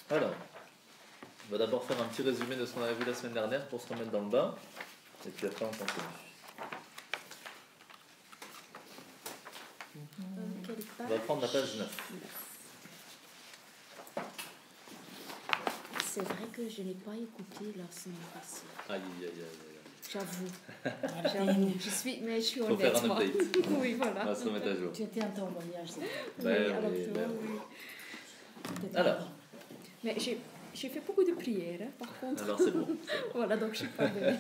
Alors, on va d'abord faire un petit résumé de ce qu'on avait vu la semaine dernière pour se remettre dans le bain. Et puis après, on continue. On va prendre la page 9. C'est vrai que je n'ai pas écouté la semaine passée. Aïe, aïe, aïe, aïe. J'avoue. Je suis Faut honnête. faire un update. Oui, voilà. On va se remettre à jour. Tu étais en ton voyage, c'est Ben alors, oui, ben oui. Peut-être Alors. pas. Mais j'ai fait beaucoup de prières, hein, par contre. Alors c'est bon. Voilà, donc je suis pas venue.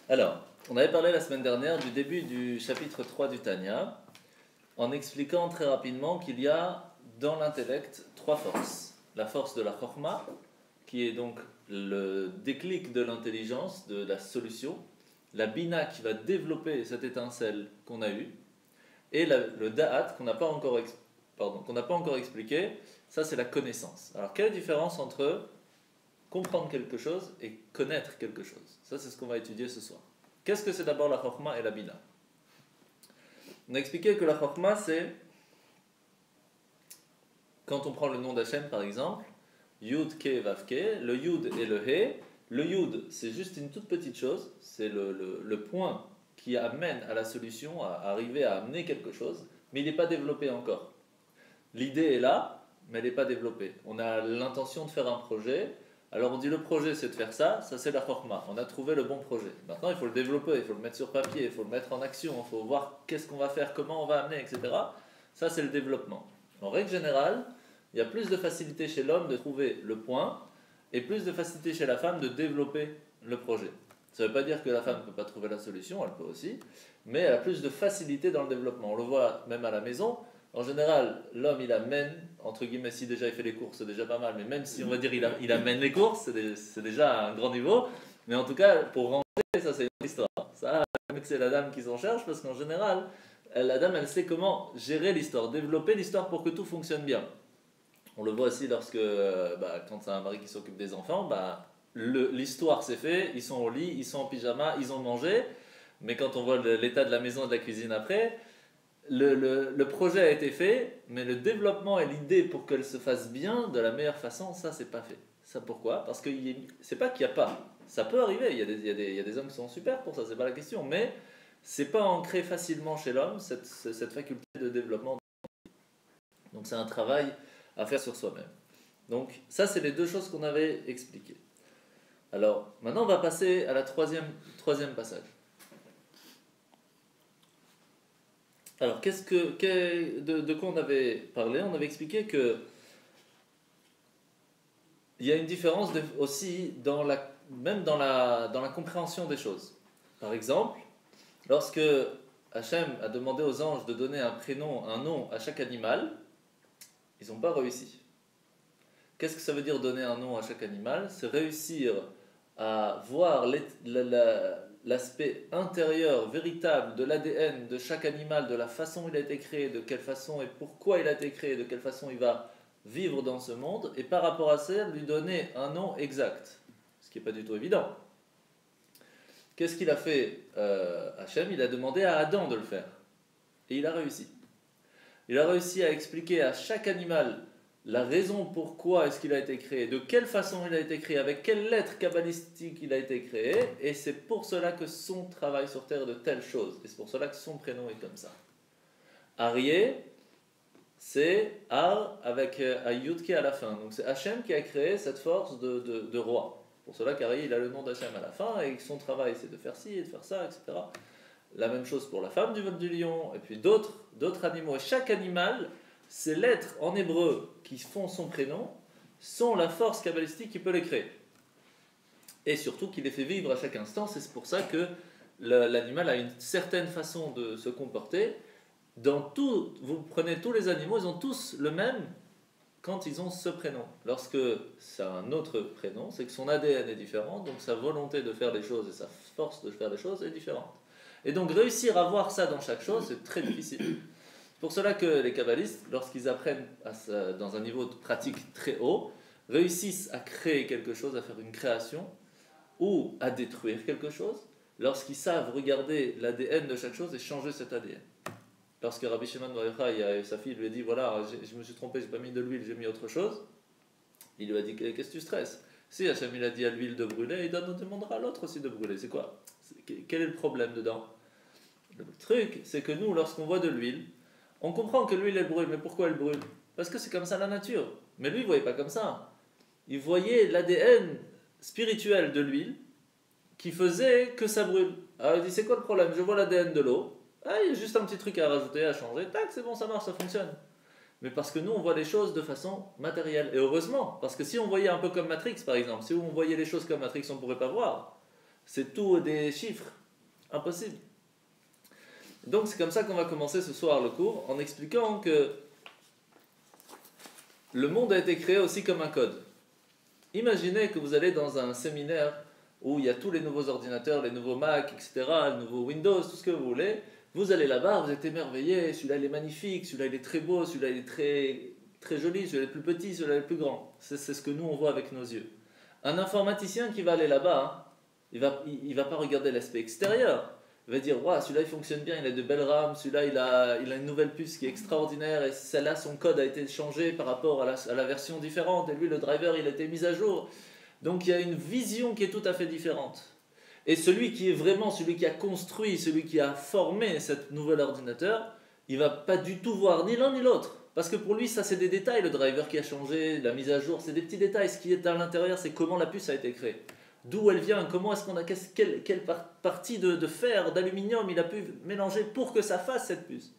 Alors, on avait parlé la semaine dernière du début du chapitre 3 du Tanya, en expliquant très rapidement qu'il y a dans l'intellect 3 forces. La force de la Chokhmah, qui est donc le déclic de l'intelligence, de la solution, la Bina qui va développer cette étincelle qu'on a eue, et le Da'at qu'on n'a pas encore expliqué, ça c'est la connaissance. Alors quelle est la différence entre comprendre quelque chose et connaître quelque chose? Ça c'est ce qu'on va étudier ce soir. Qu'est-ce que c'est d'abord la Chokhmah et la Bina? On a expliqué que la Chokhmah c'est, quand on prend le nom d'Hachem par exemple, Yud, Ke, Vav, Ke, le Yud et le He. Le Yud, c'est juste une toute petite chose, c'est le point qui amène à la solution, à arriver à amener quelque chose, mais il n'est pas développé encore. L'idée est là, mais elle n'est pas développée. On a l'intention de faire un projet, alors on dit le projet c'est de faire ça, ça c'est la Chokhmah, on a trouvé le bon projet. Maintenant il faut le développer, il faut le mettre sur papier, il faut le mettre en action, il faut voir qu'est-ce qu'on va faire, comment on va amener, etc. Ça c'est le développement. En règle générale, il y a plus de facilité chez l'homme de trouver le point et plus de facilité chez la femme de développer le projet. Ça ne veut pas dire que la femme ne peut pas trouver la solution, elle peut aussi, mais elle a plus de facilité dans le développement. On le voit même à la maison. En général, l'homme il amène, entre guillemets, si déjà il fait les courses, c'est déjà pas mal, mais même si on va dire il amène les courses, c'est déjà un grand niveau. Mais en tout cas, pour rentrer, ça c'est une histoire. Ça, c'est la dame qui s'en charge parce qu'en général, la dame elle sait comment gérer l'histoire, développer l'histoire pour que tout fonctionne bien. On le voit aussi lorsque, quand c'est un mari qui s'occupe des enfants, l'histoire c'est fait, ils sont au lit, ils sont en pyjama, ils ont mangé, mais quand on voit l'état de la maison et de la cuisine après, le projet a été fait, mais le développement et l'idée pour qu'elle se fasse bien, de la meilleure façon, ça c'est pas fait. Ça pourquoi? Parce que c'est pas qu'il n'y a pas, ça peut arriver, il y a des hommes qui sont super pour ça, c'est pas la question, mais c'est pas ancré facilement chez l'homme, cette faculté de développement. Donc c'est un travail à faire sur soi-même. Donc ça c'est les deux choses qu'on avait expliquées. Alors maintenant on va passer à la troisième passage. Alors de quoi on avait parlé? On avait expliqué que il y a une différence aussi même dans la compréhension des choses. Par exemple, lorsque Hachem a demandé aux anges de donner un nom à chaque animal, ils n'ont pas réussi. Qu'est-ce que ça veut dire donner un nom à chaque animal? C'est réussir à voir l'aspect intérieur, véritable de l'ADN de chaque animal, de la façon où il a été créé, de quelle façon et pourquoi il a été créé, de quelle façon il va vivre dans ce monde, et par rapport à ça, lui donner un nom exact. Ce qui n'est pas du tout évident. Qu'est-ce qu'il a fait Hachem? Il a demandé à Adam de le faire. Et il a réussi. Il a réussi à expliquer à chaque animal la raison pourquoi est-ce qu'il a été créé, de quelle façon il a été créé, avec quelle lettre kabbalistique il a été créé, et c'est pour cela que son travail sur Terre est de telle chose, et c'est pour cela que son prénom est comme ça. Aryeh, c'est Ar avec un Yudke à la fin, donc c'est Hachem qui a créé cette force de roi. Pour cela qu'Aryeh il a le nom d'Hachem à la fin, et son travail c'est de faire ci et de faire ça, etc. La même chose pour la femme du vol du lion, et puis d'autres animaux. Et chaque animal, ces lettres en hébreu qui font son prénom, sont la force kabbalistique qui peut les créer. Et surtout qui les fait vivre à chaque instant. C'est pour ça que l'animal a une certaine façon de se comporter. Vous prenez tous les animaux, ils ont tous le même quand ils ont ce prénom. Lorsque c'est un autre prénom, c'est que son ADN est différent, donc sa volonté de faire les choses et sa force de faire les choses est différente. Et donc réussir à voir ça dans chaque chose, c'est très difficile. C'est pour cela que les kabbalistes, lorsqu'ils apprennent dans un niveau de pratique très haut, réussissent à créer quelque chose, à faire une création, ou à détruire quelque chose, lorsqu'ils savent regarder l'ADN de chaque chose et changer cet ADN. lorsque Rabbi Shimon Bar Yochai, sa fille lui a dit voilà, je me suis trompé, j'ai pas mis de l'huile, j'ai mis autre chose, il lui a dit qu'est-ce que tu stresses? Si Hachem il a dit à l'huile de brûler, il demandera à l'autre aussi de brûler. C'est quoi? Quel est le problème dedans? Le truc, c'est que nous, lorsqu'on voit de l'huile, on comprend que l'huile elle brûle, mais pourquoi elle brûle? Parce que c'est comme ça la nature. Mais lui, il ne voyait pas comme ça. Il voyait l'ADN spirituel de l'huile qui faisait que ça brûle. Alors il dit c'est quoi le problème? Je vois l'ADN de l'eau. Ah, il y a juste un petit truc à rajouter, à changer. Tac, c'est bon, ça marche, ça fonctionne. Mais parce que nous, on voit les choses de façon matérielle. Et heureusement, parce que si on voyait un peu comme Matrix, par exemple, si on voyait les choses comme Matrix, on ne pourrait pas voir. C'est tout des chiffres. Impossible. Donc c'est comme ça qu'on va commencer ce soir le cours, en expliquant que le monde a été créé aussi comme un code. Imaginez que vous allez dans un séminaire où il y a tous les nouveaux ordinateurs, les nouveaux Mac, etc., les nouveaux Windows, tout ce que vous voulez. Vous allez là-bas, vous êtes émerveillé, celui-là il est magnifique, celui-là il est très beau, celui-là il est très, très joli, celui-là il est plus petit, celui-là il est plus grand. C'est ce que nous on voit avec nos yeux. Un informaticien qui va aller là-bas, il va pas regarder l'aspect extérieur. Il va dire, wow, celui-là il fonctionne bien, il a de belles RAM, celui-là il a une nouvelle puce qui est extraordinaire, et celle-là son code a été changé par rapport à la version différente, et lui le driver il a été mis à jour. Donc il y a une vision qui est tout à fait différente. Et celui qui est vraiment, celui qui a construit, celui qui a formé cet nouvel ordinateur, il va pas du tout voir ni l'un ni l'autre. Parce que pour lui, ça c'est des détails, le driver qui a changé, la mise à jour, c'est des petits détails. Ce qui est à l'intérieur, c'est comment la puce a été créée. D'où elle vient, comment est-ce qu'on a, quelle partie de fer, d'aluminium il a pu mélanger pour que ça fasse cette puce.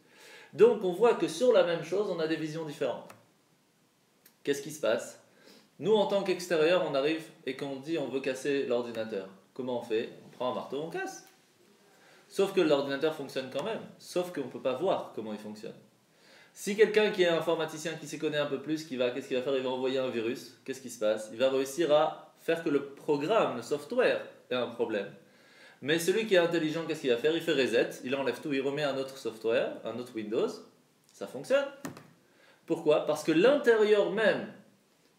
Donc on voit que sur la même chose, on a des visions différentes. Qu'est-ce qui se passe? Nous, en tant qu'extérieur, on arrive et qu'on dit on veut casser l'ordinateur. Comment on fait? On prend un marteau, on casse. Sauf que l'ordinateur fonctionne quand même. Sauf qu'on ne peut pas voir comment il fonctionne. Si quelqu'un qui est informaticien, qui s'y connaît un peu plus, qu'est-ce qu'il va faire? Il va envoyer un virus. Qu'est-ce qui se passe? Il va réussir à faire que le programme, le software, ait un problème. Mais celui qui est intelligent, qu'est-ce qu'il va faire? Il fait reset, il enlève tout, il remet un autre software, un autre Windows. Ça fonctionne. Pourquoi? Parce que l'intérieur même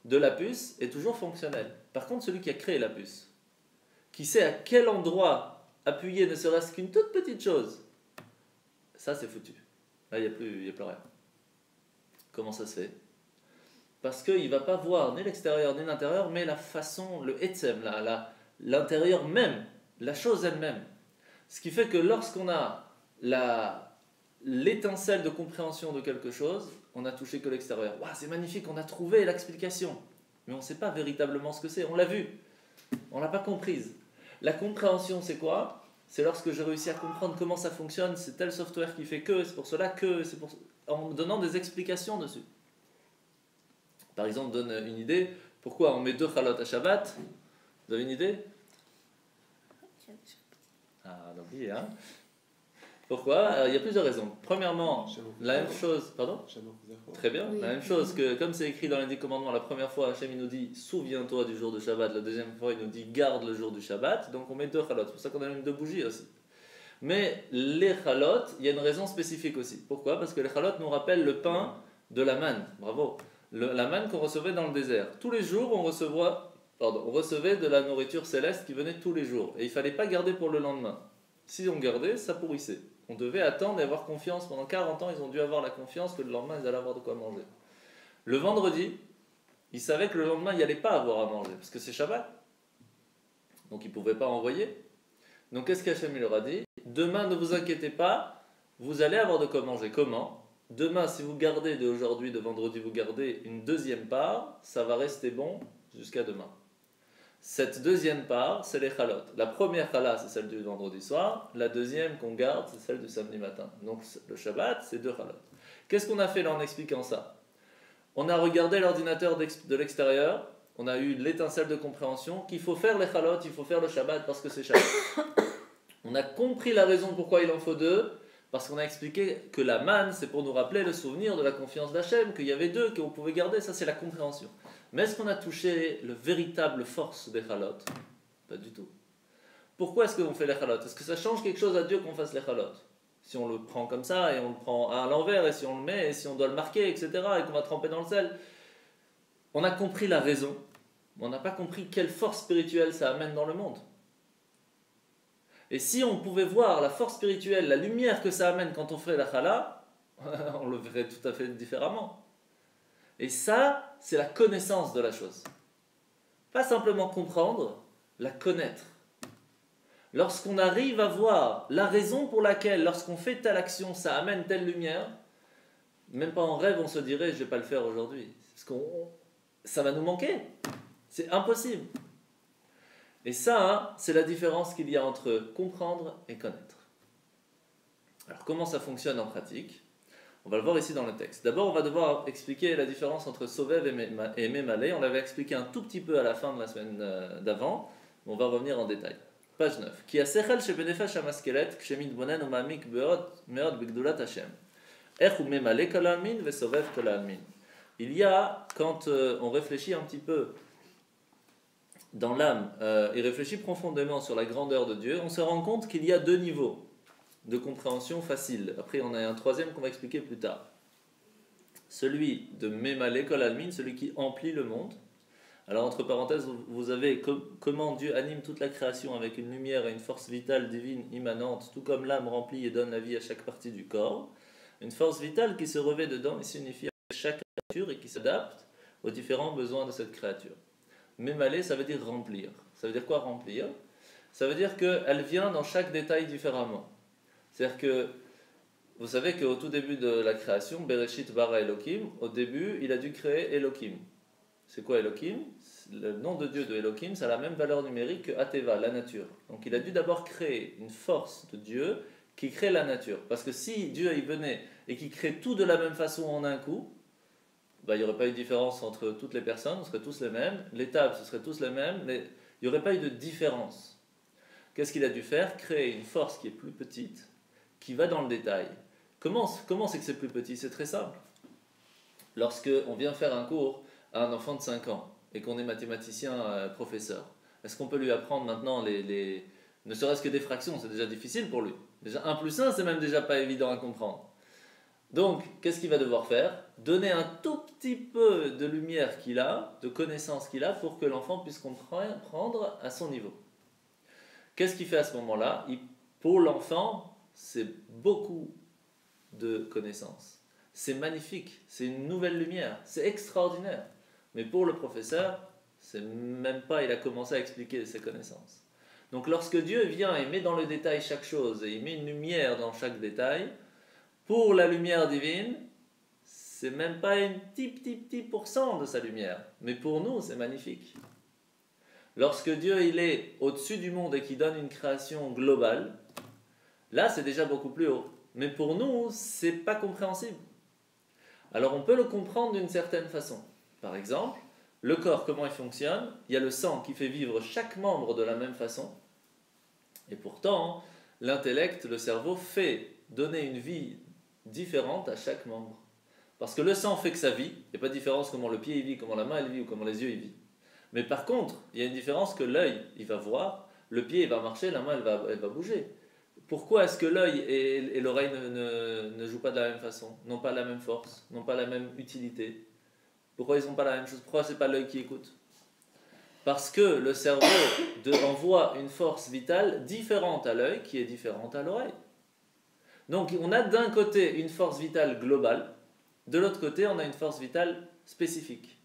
de la puce est toujours fonctionnel. Par contre, celui qui a créé la puce, qui sait à quel endroit appuyer ne serait-ce qu'une toute petite chose, ça c'est foutu. Là, il n'y a plus rien. Comment ça se fait? Parce qu'il ne va pas voir ni l'extérieur ni l'intérieur, mais la façon, le etzem, l'intérieur même, la chose elle-même. Ce qui fait que lorsqu'on a l'étincelle de compréhension de quelque chose, on n'a touché que l'extérieur. Waouh, c'est magnifique, on a trouvé l'explication. Mais on ne sait pas véritablement ce que c'est. On l'a vu, on ne l'a pas comprise. La compréhension, c'est quoi? C'est lorsque j'ai réussi à comprendre comment ça fonctionne, c'est tel software qui fait que, c'est pour cela que, en donnant des explications dessus. Par exemple, donne une idée. Pourquoi on met 2 chalotes à Shabbat? Vous avez une idée? Ah, donc hein. Pourquoi? Il y a plusieurs raisons. Premièrement, la même chose. Pardon? Très bien. La même chose que, comme c'est écrit dans les 10 commandements, la première fois, Hachem il nous dit souviens-toi du jour de Shabbat. La deuxième fois, il nous dit garde le jour du Shabbat. Donc on met 2 chalotes. C'est pour ça qu'on a même 2 bougies aussi. Mais les chalotes, il y a une raison spécifique aussi. Pourquoi? Parce que les chalotes nous rappellent le pain de la manne. Bravo. La manne qu'on recevait dans le désert. Tous les jours, on recevait de la nourriture céleste qui venait tous les jours. Et il ne fallait pas garder pour le lendemain. Si on gardait, ça pourrissait. On devait attendre et avoir confiance. Pendant 40 ans, ils ont dû avoir la confiance que le lendemain, ils allaient avoir de quoi manger. Le vendredi, ils savaient que le lendemain, il n'y allait pas avoir à manger, parce que c'est Shabbat. Donc, ils ne pouvaient pas envoyer. Donc, qu'est-ce qu'Hachem leur a dit? Demain, ne vous inquiétez pas, vous allez avoir de quoi manger. Comment? Demain, si vous gardez d'aujourd'hui, de vendredi, vous gardez une deuxième part, ça va rester bon jusqu'à demain. Cette deuxième part, c'est les chalotes. La première chala, c'est celle du vendredi soir. La deuxième qu'on garde, c'est celle du samedi matin. Donc le Shabbat, c'est 2 chalotes. Qu'est-ce qu'on a fait là en expliquant ça? On a regardé l'ordinateur de l'extérieur. On a eu l'étincelle de compréhension qu'il faut faire les chalotes, il faut faire le Shabbat parce que c'est Shabbat. On a compris la raison pourquoi il en faut 2. Parce qu'on a expliqué que la manne, c'est pour nous rappeler le souvenir de la confiance d'Hachem, qu'il y avait 2, qu'on pouvait garder, ça c'est la compréhension. Mais est-ce qu'on a touché le véritable force des chalotes? Pas du tout. Pourquoi est-ce qu'on fait les chalotes? Est-ce que ça change quelque chose à Dieu qu'on fasse les chalotes? Si on le prend comme ça, et on le prend à l'envers, et si on le met, et si on doit le marquer, etc., et qu'on va tremper dans le sel. On a compris la raison, mais on n'a pas compris quelle force spirituelle ça amène dans le monde. Et si on pouvait voir la force spirituelle, la lumière que ça amène quand on fait la chala, On le verrait tout à fait différemment. Et ça, c'est la connaissance de la chose. Pas simplement comprendre, la connaître. Lorsqu'on arrive à voir la raison pour laquelle, lorsqu'on fait telle action, ça amène telle lumière, même pas en rêve, on se dirait, je ne vais pas le faire aujourd'hui. Parce que ça va nous manquer. C'est impossible. Et ça, hein, c'est la différence qu'il y a entre comprendre et connaître. Alors, comment ça fonctionne en pratique? On va le voir ici dans le texte. D'abord, on va devoir expliquer la différence entre Sovev et Memalé. On l'avait expliqué un tout petit peu à la fin de la semaine d'avant. On va revenir en détail. Page 9. Ki asechel shebenefesh hamaskelet kshemidbonen umamik meod bigdulat Hashem. Ech u Memalé kol ha'almin ve Sovev kol ha'almin. Il y a, quand on réfléchit un petit peu dans l'âme et réfléchit profondément sur la grandeur de Dieu, on se rend compte qu'il y a deux niveaux de compréhension facile. Après, on a un troisième qu'on va expliquer plus tard. Celui de Memalé Kol Almin, celui qui emplit le monde. Alors, entre parenthèses, vous avez comment Dieu anime toute la création avec une lumière et une force vitale divine immanente, tout comme l'âme remplit et donne la vie à chaque partie du corps. Une force vitale qui se revêt dedans et s'unifie avec chaque créature et qui s'adapte aux différents besoins de cette créature. Memalé, ça veut dire remplir. Ça veut dire quoi remplir? Ça veut dire qu'elle vient dans chaque détail différemment. C'est-à-dire que, vous savez qu'au tout début de la création, Bereshit bara Elohim, au début, il a dû créer Elohim. C'est quoi Elohim? Le nom de Dieu de Elohim, ça a la même valeur numérique que Ateva, la nature. Donc il a dû d'abord créer une force de Dieu qui crée la nature. Parce que si Dieu y venait et qu'il crée tout de la même façon en un coup, il n'y aurait pas eu de différence entre toutes les personnes, on serait tous les mêmes, les tables, ce seraient tous les mêmes, il n'y aurait pas eu de différence. Qu'est-ce qu'il a dû faire? Créer une force qui est plus petite, qui va dans le détail. Comment c'est que c'est plus petit? C'est très simple. Lorsque on vient faire un cours à un enfant de 5 ans et qu'on est mathématicien professeur, est-ce qu'on peut lui apprendre maintenant ne serait-ce que des fractions? C'est déjà difficile pour lui. Déjà 1 plus 1, c'est même déjà pas évident à comprendre. Donc, qu'est-ce qu'il va devoir faire? Donner un tout petit peu de lumière qu'il a, de connaissances qu'il a, pour que l'enfant puisse comprendre à son niveau. Qu'est-ce qu'il fait à ce moment-là? Pour l'enfant, c'est beaucoup de connaissances. C'est magnifique, c'est une nouvelle lumière, c'est extraordinaire. Mais pour le professeur, c'est même pas, il a commencé à expliquer ses connaissances. Donc lorsque Dieu vient et met dans le détail chaque chose, et il met une lumière dans chaque détail, pour la lumière divine, c'est même pas un petit pourcent de sa lumière. Mais pour nous, c'est magnifique. Lorsque Dieu il est au-dessus du monde et qu'il donne une création globale, là c'est déjà beaucoup plus haut. Mais pour nous, c'est pas compréhensible. Alors on peut le comprendre d'une certaine façon. Par exemple, le corps, comment il fonctionne? Il y a le sang qui fait vivre chaque membre de la même façon. Et pourtant, l'intellect, le cerveau, fait donner une vie différente à chaque membre. Parce que le sang fait que ça vit. Il n'y a pas de différence comment le pied il vit, comment la main elle vit ou comment les yeux ils vivent. Mais par contre, il y a une différence que l'œil il va voir, le pied il va marcher, la main elle va bouger. Pourquoi est-ce que l'œil et l'oreille ne jouent pas de la même façon, n'ont pas la même force, n'ont pas la même utilité? Pourquoi ils n'ont pas la même chose? Pourquoi c'est pas l'œil qui écoute? Parce que le cerveau envoie une force vitale différente à l'œil qui est différente à l'oreille. Donc on a d'un côté une force vitale globale, de l'autre côté on a une force vitale spécifique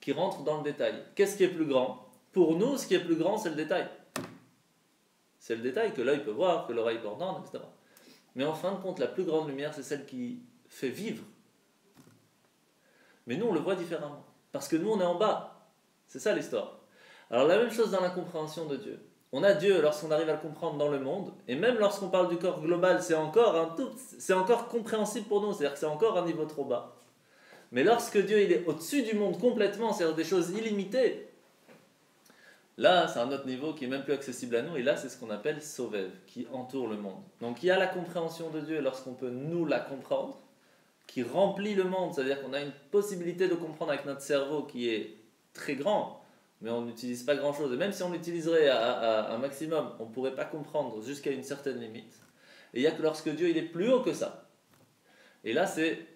qui rentre dans le détail. Qu'est-ce qui est plus grand? Pour nous, ce qui est plus grand, c'est le détail. C'est le détail que l'œil peut voir, que l'oreille peut entendre, etc. Mais en fin de compte, la plus grande lumière, c'est celle qui fait vivre. Mais nous, on le voit différemment. Parce que nous, on est en bas. C'est ça l'histoire. Alors la même chose dans la compréhension de Dieu. On a Dieu lorsqu'on arrive à le comprendre dans le monde, et même lorsqu'on parle du corps global, c'est encore compréhensible pour nous, c'est-à-dire que c'est encore un niveau trop bas. Mais lorsque Dieu il est au-dessus du monde complètement, c'est-à-dire des choses illimitées, là c'est un autre niveau qui est même plus accessible à nous, et là c'est ce qu'on appelle Sovev, qui entoure le monde. Donc il y a la compréhension de Dieu lorsqu'on peut nous la comprendre, qui remplit le monde, c'est-à-dire qu'on a une possibilité de comprendre avec notre cerveau qui est très grand, mais on n'utilise pas grand-chose. Et même si on l'utiliserait à un maximum, on ne pourrait pas comprendre jusqu'à une certaine limite. Et il n'y a que lorsque Dieu il est plus haut que ça. Et là, c'est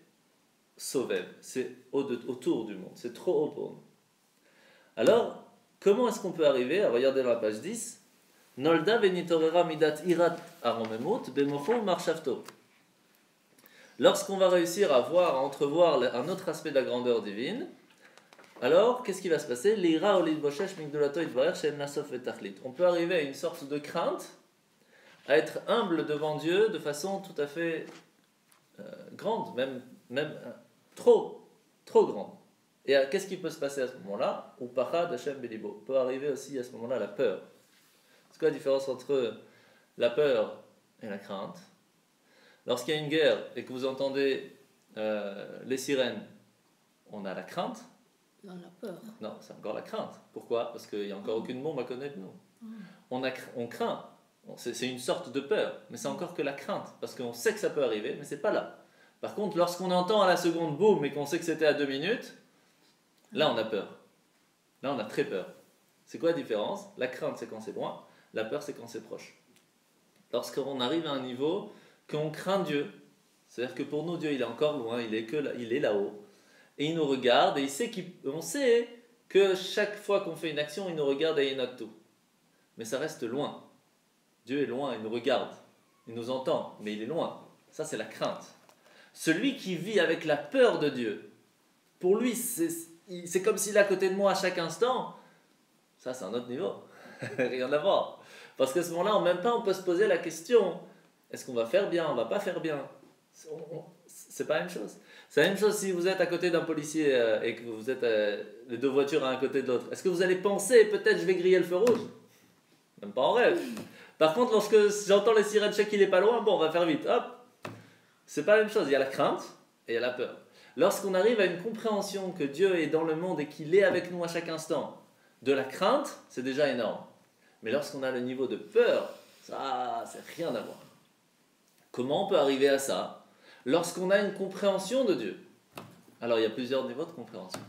Sovev, c'est autour du monde, c'est trop haut pour nous. Alors, comment est-ce qu'on peut arriver? Regardez dans la page 10. Nolda venitorera midat irat aromemut bemofo marshavto. lorsqu'on va réussir à voir, à entrevoir un autre aspect de la grandeur divine, alors qu'est-ce qui va se passer? L'ira olid boshesh migdolato itvarer shen nasof etachlit. On peut arriver à une sorte de crainte, à être humble devant Dieu de façon tout à fait grande, même trop grande. Et qu'est-ce qui peut se passer à ce moment-là? Ou pachad Hashem belibo. Peut arriver aussi à ce moment-là la peur. C'est quoi la différence entre la peur et la crainte? Lorsqu'il y a une guerre et que vous entendez les sirènes, on a la crainte. Non, la peur. Non, c'est encore la crainte. Pourquoi? Parce qu'il n'y a encore aucune bombe à côté de nous. On craint. C'est une sorte de peur, mais c'est encore que la crainte, parce qu'on sait que ça peut arriver, mais c'est pas là. Par contre, lorsqu'on entend à la seconde boum et qu'on sait que c'était à 2 minutes, là on a peur. Là on a très peur. C'est quoi la différence? La crainte c'est quand c'est loin, la peur c'est quand c'est proche. Lorsqu'on arrive à un niveau qu'on craint Dieu, c'est-à-dire que pour nous Dieu il est encore loin, il est là-haut, et il nous regarde, et on sait que chaque fois qu'on fait une action, il nous regarde et il note tout. Mais ça reste loin. Dieu est loin, il nous regarde, il nous entend, mais il est loin. Ça c'est la crainte. Celui qui vit avec la peur de Dieu, pour lui c'est comme s'il est à côté de moi à chaque instant. Ça c'est un autre niveau. Rien à voir. Parce qu'à ce moment-là, en même temps, on peut se poser la question, est-ce qu'on va faire bien, on va pas faire bien? C'est pas la même chose. C'est la même chose si vous êtes à côté d'un policier et que vous êtes les deux voitures à un côté de l'autre. Est-ce que vous allez penser, peut-être je vais griller le feu rouge? Même pas en rêve. Par contre, lorsque j'entends les sirènes, je sais qu'il est pas loin, bon, on va faire vite. Hop. C'est pas la même chose. Il y a la crainte et il y a la peur. Lorsqu'on arrive à une compréhension que Dieu est dans le monde et qu'il est avec nous à chaque instant, de la crainte, c'est déjà énorme. Mais lorsqu'on a le niveau de peur, ça, c'est rien à voir. Comment on peut arriver à ça? Lorsqu'on a une compréhension de Dieu. Alors, il y a plusieurs niveaux de compréhension.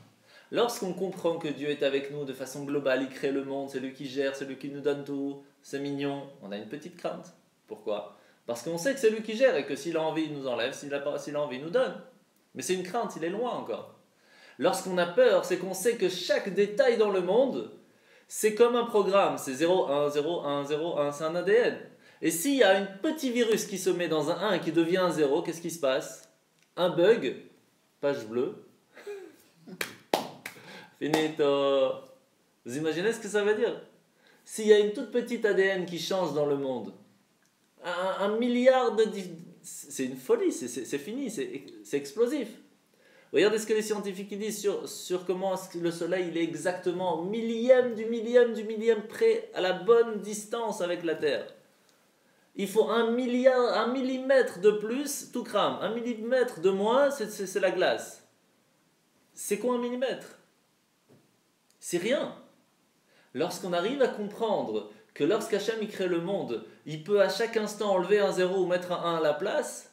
Lorsqu'on comprend que Dieu est avec nous de façon globale, il crée le monde, c'est lui qui gère, c'est lui qui nous donne tout, c'est mignon, on a une petite crainte. Pourquoi? Parce qu'on sait que c'est lui qui gère et que s'il a envie, il nous enlève, s'il a envie, il nous donne. Mais c'est une crainte, il est loin encore. Lorsqu'on a peur, c'est qu'on sait que chaque détail dans le monde, c'est comme un programme, c'est 0, 1, 0, 1, 0, 1, c'est un ADN. Et s'il y a un petit virus qui se met dans un 1 et qui devient un 0, qu'est-ce qui se passe? Un bug, page bleue. Finito. Vous imaginez ce que ça veut dire? S'il y a une toute petite ADN qui change dans le monde, un milliard de... C'est une folie, c'est fini, c'est explosif. Regardez ce que les scientifiques disent sur comment le Soleil il est exactement au millième du millième près à la bonne distance avec la Terre. Il faut un millimètre de plus, tout crame. 1 millimètre de moins, c'est la glace. C'est quoi 1 millimètre? C'est rien. Lorsqu'on arrive à comprendre que lorsqu'Hachem il crée le monde, il peut à chaque instant enlever un 0 ou mettre un 1 à la place,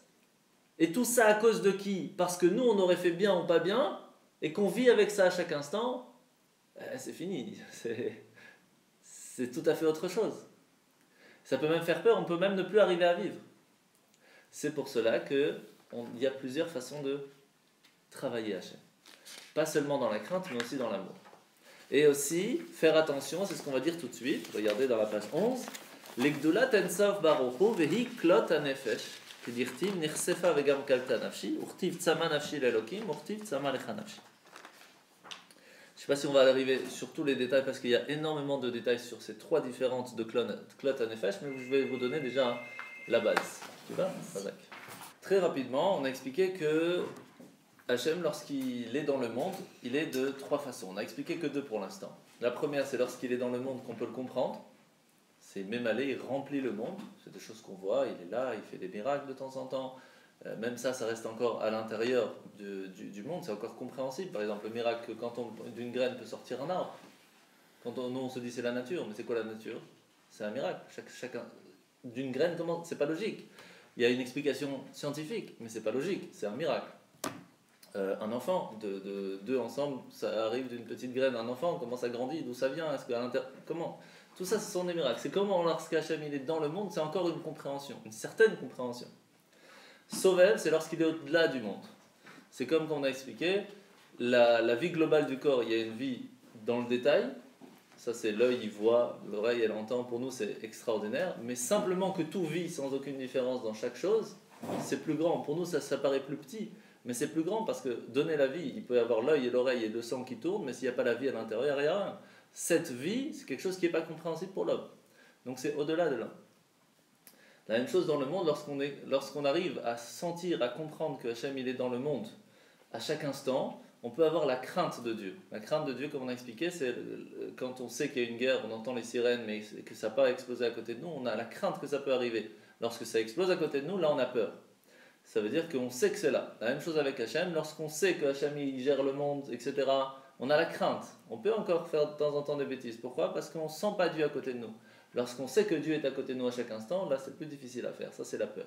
et tout ça à cause de qui? Parce que nous on aurait fait bien ou pas bien, et qu'on vit avec ça à chaque instant, c'est fini. C'est tout à fait autre chose. Ça peut même faire peur, on peut même ne plus arriver à vivre. C'est pour cela qu'il y a plusieurs façons de travailler Hachem. Pas seulement dans la crainte, mais aussi dans l'amour. Et aussi, faire attention, c'est ce qu'on va dire tout de suite. Regardez dans la page 11. L'Egdolat ensof baruchu vehi klot hanefesh. Kedirtiv nirsefa vegam kalta nafshi. Urtiv tzama nafshi l'elokim. Urtiv tzama lecha nafshi. Je ne sais pas si on va arriver sur tous les détails parce qu'il y a énormément de détails sur ces 3 différentes de klot hanefesh, mais je vais vous donner déjà la base. Tu vas, Razak? Très rapidement, on a expliqué que Hachem, lorsqu'il est dans le monde, il est de 3 façons. On n'a expliqué que 2 pour l'instant. La première, c'est lorsqu'il est dans le monde qu'on peut le comprendre. C'est Mémalé, il remplit le monde. C'est des choses qu'on voit, il est là, il fait des miracles de temps en temps. Même ça reste encore à l'intérieur du monde, c'est encore compréhensible. Par exemple, le miracle que d'une graine peut sortir un arbre. Nous, on se dit c'est la nature, mais c'est quoi la nature? C'est un miracle. Chacun d'une graine, comment? C'est pas logique. Il y a une explication scientifique, mais c'est pas logique, c'est un miracle. Un enfant, deux ensemble, ça arrive d'une petite graine, un enfant, comment ça grandit, d'où ça vient, comment? Tout ça, ce sont des miracles. C'est comment lorsqu'Hachem il est dans le monde, c'est encore une compréhension, une certaine compréhension. Sovel, c'est lorsqu'il est au-delà du monde. C'est comme on a expliqué, la vie globale du corps, il y a une vie dans le détail, ça c'est l'œil, il voit, l'oreille, elle entend, pour nous c'est extraordinaire, mais simplement que tout vit sans aucune différence dans chaque chose, c'est plus grand. Pour nous, ça paraît plus petit, mais c'est plus grand parce que donner la vie, il peut y avoir l'œil et l'oreille et le sang qui tournent, mais s'il n'y a pas la vie à l'intérieur, il n'y a rien. Cette vie, c'est quelque chose qui n'est pas compréhensible pour l'homme. Donc c'est au-delà de l'homme. La même chose dans le monde, lorsqu'on arrive à sentir, à comprendre que Hachem il est dans le monde à chaque instant, on peut avoir la crainte de Dieu. La crainte de Dieu, comme on a expliqué, c'est quand on sait qu'il y a une guerre, on entend les sirènes, mais que ça n'a pas explosé à côté de nous, on a la crainte que ça peut arriver. Lorsque ça explose à côté de nous, là on a peur. Ça veut dire qu'on sait que c'est là. La même chose avec Hachem, lorsqu'on sait que Hachem il gère le monde, etc., on a la crainte. On peut encore faire de temps en temps des bêtises. Pourquoi? Parce qu'on ne sent pas Dieu à côté de nous. Lorsqu'on sait que Dieu est à côté de nous à chaque instant, là c'est plus difficile à faire. Ça c'est la peur.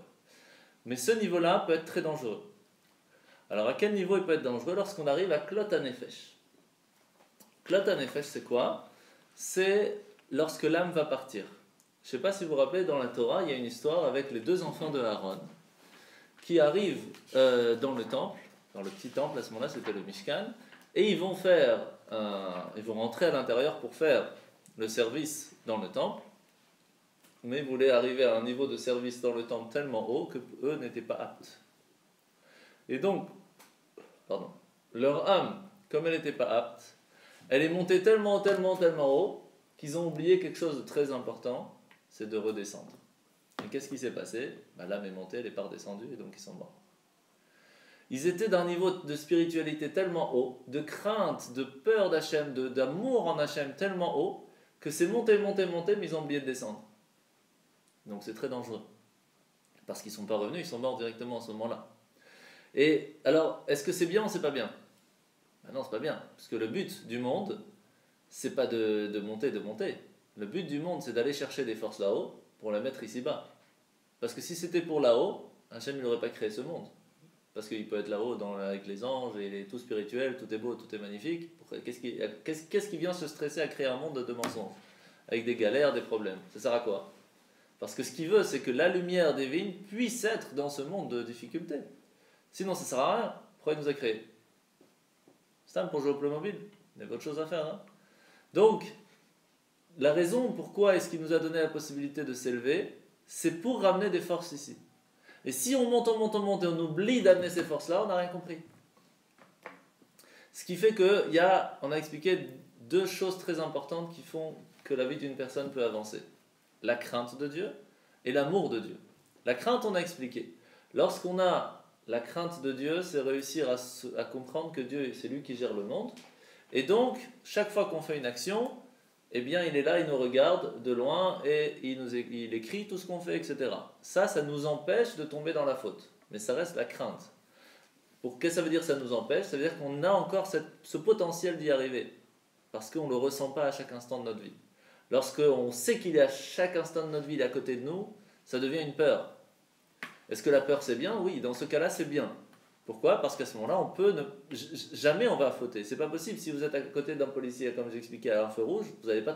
Mais ce niveau-là peut être très dangereux. Alors à quel niveau il peut être dangereux? Lorsqu'on arrive à Klot HaNefesh. Klot HaNefesh c'est quoi? C'est lorsque l'âme va partir. Je ne sais pas si vous vous rappelez, dans la Torah, il y a une histoire avec les deux enfants de Aaron qui arrivent dans le temple, dans le petit temple, à ce moment-là c'était le Mishkan, et ils vont rentrer à l'intérieur pour faire le service dans le temple, mais ils voulaient arriver à un niveau de service dans le temple tellement haut que eux n'étaient pas aptes. Et donc, leur âme, comme elle n'était pas apte, elle est montée tellement haut qu'ils ont oublié quelque chose de très important, c'est de redescendre. Et qu'est-ce qui s'est passé? L'âme est montée, elle n'est pas redescendue, et donc ils sont morts. Ils étaient d'un niveau de spiritualité tellement haut, de crainte, de peur d'Hachem, d'amour en Hachem tellement haut, que c'est monté, mais ils ont oublié de descendre. Donc c'est très dangereux. Parce qu'ils ne sont pas revenus, ils sont morts directement à ce moment-là. Et alors, est-ce que c'est bien ou c'est pas bien? Non, c'est pas bien. Parce que le but du monde, c'est pas de monter. Le but du monde, c'est d'aller chercher des forces là-haut pour les mettre ici-bas. Parce que si c'était pour là-haut, Hachem n'aurait pas créé ce monde. Parce qu'il peut être là-haut avec les anges, et il est tout spirituel, tout est beau, tout est magnifique. Qu'est-ce qui vient se stresser à créer un monde de mensonges? Avec des galères, des problèmes. Ça sert à quoi? Parce que ce qu'il veut, c'est que la lumière divine puisse être dans ce monde de difficultés. Sinon, ça ne sert à rien. Pourquoi il nous a créés? C'est un pour jouer au Playmobil. Il y a autre chose à faire. Hein. Donc, la raison pourquoi est-ce qu'il nous a donné la possibilité de s'élever, c'est pour ramener des forces ici. Et si on monte et on oublie d'amener ces forces-là, on n'a rien compris. Ce qui fait on a expliqué deux choses très importantes qui font que la vie d'une personne peut avancer. La crainte de Dieu et l'amour de Dieu. La crainte, on a expliqué. Lorsqu'on a la crainte de Dieu, c'est réussir à comprendre que Dieu, c'est lui qui gère le monde. Et donc, chaque fois qu'on fait une action, eh bien, il est là, il nous regarde de loin et il écrit tout ce qu'on fait, etc. Ça nous empêche de tomber dans la faute. Mais ça reste la crainte. Qu'est-ce que ça veut dire ça nous empêche? Ça veut dire qu'on a encore ce potentiel d'y arriver. Parce qu'on ne le ressent pas à chaque instant de notre vie. Lorsqu'on sait qu'il est à chaque instant de notre vie, il est à côté de nous, ça devient une peur. Est-ce que la peur c'est bien? Oui, dans ce cas-là c'est bien. Pourquoi? Parce qu'à ce moment-là, jamais on va fauter. C'est pas possible. Si vous êtes à côté d'un policier, comme j'expliquais à un feu rouge, vous n'allez pas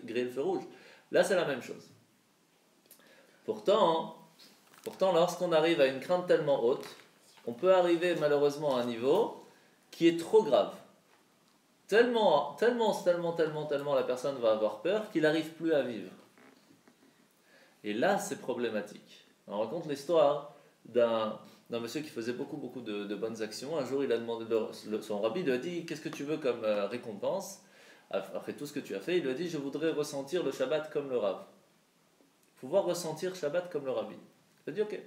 griller le feu rouge. Là, c'est la même chose. Pourtant, lorsqu'on arrive à une crainte tellement haute, on peut arriver malheureusement à un niveau qui est trop grave. Tellement la personne va avoir peur qu'il n'arrive plus à vivre. Et là, c'est problématique. On raconte l'histoire d'un monsieur qui faisait beaucoup de bonnes actions. Un jour, il a demandé, son rabbi lui a dit, qu'est-ce que tu veux comme récompense? Après tout ce que tu as fait, il lui a dit, je voudrais ressentir le Shabbat comme le Rav. Pouvoir ressentir Shabbat comme le rabbi. Il a dit, ok.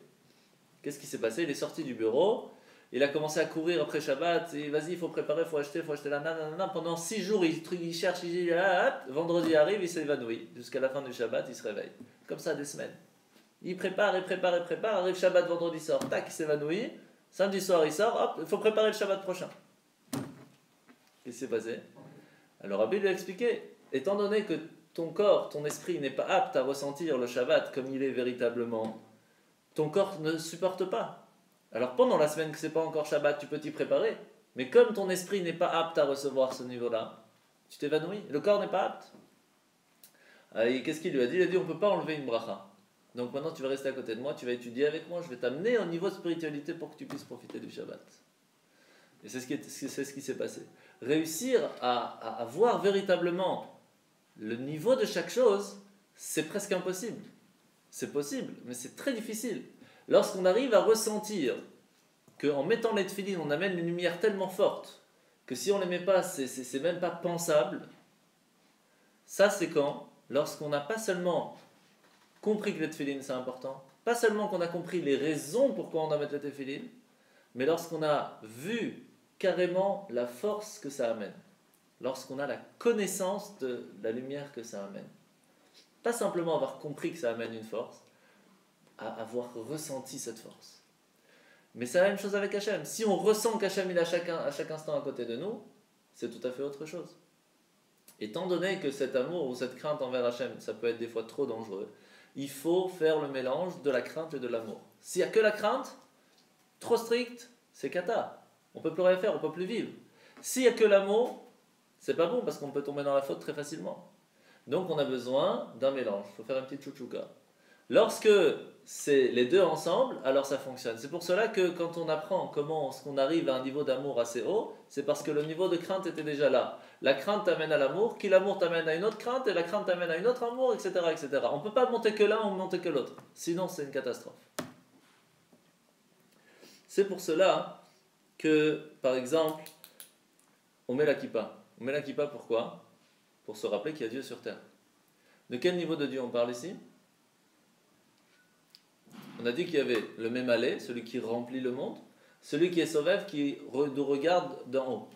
Qu'est-ce qui s'est passé? Il est sorti du bureau, il a commencé à courir après Shabbat, et vas-y, il faut préparer, il faut acheter là, nanana. Pendant 6 jours, il cherche, vendredi arrive, il s'évanouit. Jusqu'à la fin du Shabbat, il se réveille. Comme ça, des semaines. Il prépare, arrive Shabbat, vendredi sort, tac, il s'évanouit, samedi soir il sort, hop, il faut préparer le Shabbat prochain. Qu'est-ce qui s'est passé? Alors Rabbi lui a expliqué, étant donné que ton corps, ton esprit n'est pas apte à ressentir le Shabbat comme il est véritablement, ton corps ne supporte pas. Alors pendant la semaine que c'est pas encore Shabbat, tu peux t'y préparer, mais comme ton esprit n'est pas apte à recevoir ce niveau-là, tu t'évanouis, le corps n'est pas apte. Et qu'est-ce qu'il lui a dit? Il a dit, on ne peut pas enlever une bracha. Donc maintenant tu vas rester à côté de moi, tu vas étudier avec moi, je vais t'amener au niveau de spiritualité pour que tu puisses profiter du Shabbat. Et c'est ce qui s'est passé. Réussir à voir véritablement le niveau de chaque chose, c'est presque impossible. C'est possible, mais c'est très difficile. lorsqu'on arrive à ressentir qu'en mettant les tefilines, on amène une lumière tellement forte que si on ne les met pas, c'est même pas pensable. Ça, c'est quand? Lorsqu'on n'a pas seulement compris que les tefilines, c'est important, pas seulement qu'on a compris les raisons pourquoi on doit mettre les tefilines, mais lorsqu'on a vu carrément la force que ça amène, lorsqu'on a la connaissance de la lumière que ça amène. Pas simplement avoir compris que ça amène une force, à avoir ressenti cette force. Mais c'est la même chose avec Hachem. Si on ressent qu'Hachem il est à chaque instant à côté de nous, c'est tout à fait autre chose. Étant donné que cet amour ou cette crainte envers Hachem, ça peut être des fois trop dangereux, il faut faire le mélange de la crainte et de l'amour. S'il n'y a que la crainte, trop strict, c'est cata. On ne peut plus rien faire, on ne peut plus vivre. S'il n'y a que l'amour, c'est pas bon parce qu'on peut tomber dans la faute très facilement. Donc on a besoin d'un mélange. Il faut faire un petit chouchouka. Lorsque c'est les deux ensemble, alors ça fonctionne. C'est pour cela que quand on apprend comment est-ce qu'on arrive à un niveau d'amour assez haut, c'est parce que le niveau de crainte était déjà là. La crainte t'amène à l'amour, qui l'amour t'amène à une autre crainte, et la crainte t'amène à une autre amour, etc. etc. On ne peut pas monter que l'un ou monter que l'autre. Sinon c'est une catastrophe. C'est pour cela que, par exemple, on met la kippa. On met la kippa pourquoi? Pour se rappeler qu'il y a Dieu sur terre. De quel niveau de Dieu on parle ici? On a dit qu'il y avait le Mémalé, celui qui remplit le monde, celui qui est Sovev, qui nous regarde d'en haut.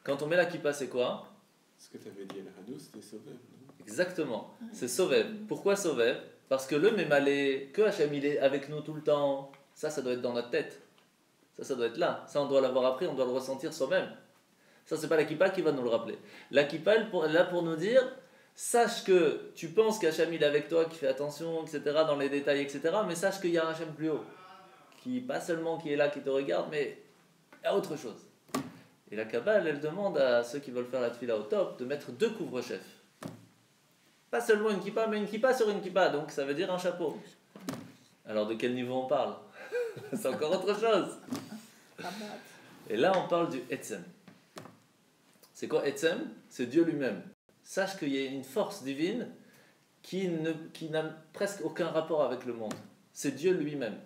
Quand on met la kippa, c'est quoi? Ce que tu avais dit à la Hanou, c'était Sovev, non? Exactement, c'est Sovev. Pourquoi Sovev? Parce que le Mémalé, que Hachem il est avec nous tout le temps, ça doit être dans notre tête. Ça doit être là. Ça, on doit l'avoir appris, on doit le ressentir soi-même. Ça, c'est pas la kippa qui va nous le rappeler. La kippa, elle est là pour nous dire, sache que tu penses qu'Hachem il est avec toi, qui fait attention, etc., dans les détails, etc., mais sache qu'il y a un Hachem plus haut, qui pas seulement qui est là, qui te regarde, mais il y a autre chose. Et la Kabbale, elle demande à ceux qui veulent faire la tefila au top de mettre 2 couvre-chefs. Pas seulement une kippa, mais une kippa sur une kippa, donc ça veut dire un chapeau. Alors de quel niveau on parle? C'est encore autre chose. Et là, on parle du Etzem. C'est quoi Etzem? C'est Dieu lui-même. Sache qu'il y a une force divine qui n'a presque aucun rapport avec le monde. C'est Dieu lui-même.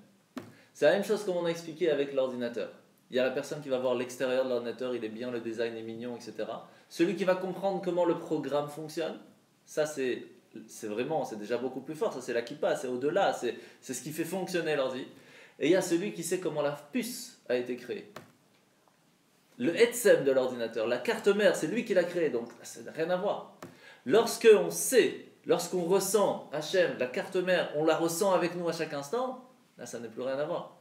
C'est la même chose comme on a expliqué avec l'ordinateur. Il y a la personne qui va voir l'extérieur de l'ordinateur, il est bien, le design est mignon, etc. Celui qui va comprendre comment le programme fonctionne, ça c'est déjà beaucoup plus fort. Ça c'est la kippa, c'est au-delà, c'est ce qui fait fonctionner l'ordi. Et il y a celui qui sait comment la puce a été créée. Le Etzem de l'ordinateur, la carte mère, c'est lui qui l'a créée, donc ça n'a rien à voir. Lorsqu'on sait, lorsqu'on ressent Hachem, la carte mère, on la ressent avec nous à chaque instant, là ça n'a plus rien à voir.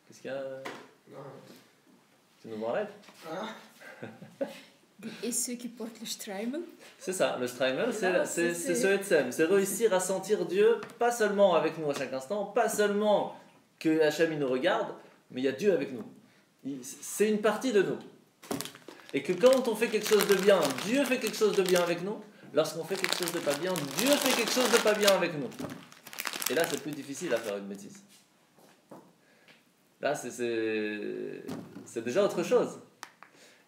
Qu'est-ce qu'il y a? Tu nous m'enlèves? Et ceux qui portent le Streimel? C'est ça, le Streimel, c'est ce Etzem, c'est réussir à sentir Dieu, pas seulement avec nous à chaque instant, pas seulement que Hachem il nous regarde, mais il y a Dieu avec nous. C'est une partie de nous. Et que quand on fait quelque chose de bien, Dieu fait quelque chose de bien avec nous. Lorsqu'on fait quelque chose de pas bien, Dieu fait quelque chose de pas bien avec nous. Et là, c'est plus difficile à faire une bêtise. Là, c'est déjà autre chose.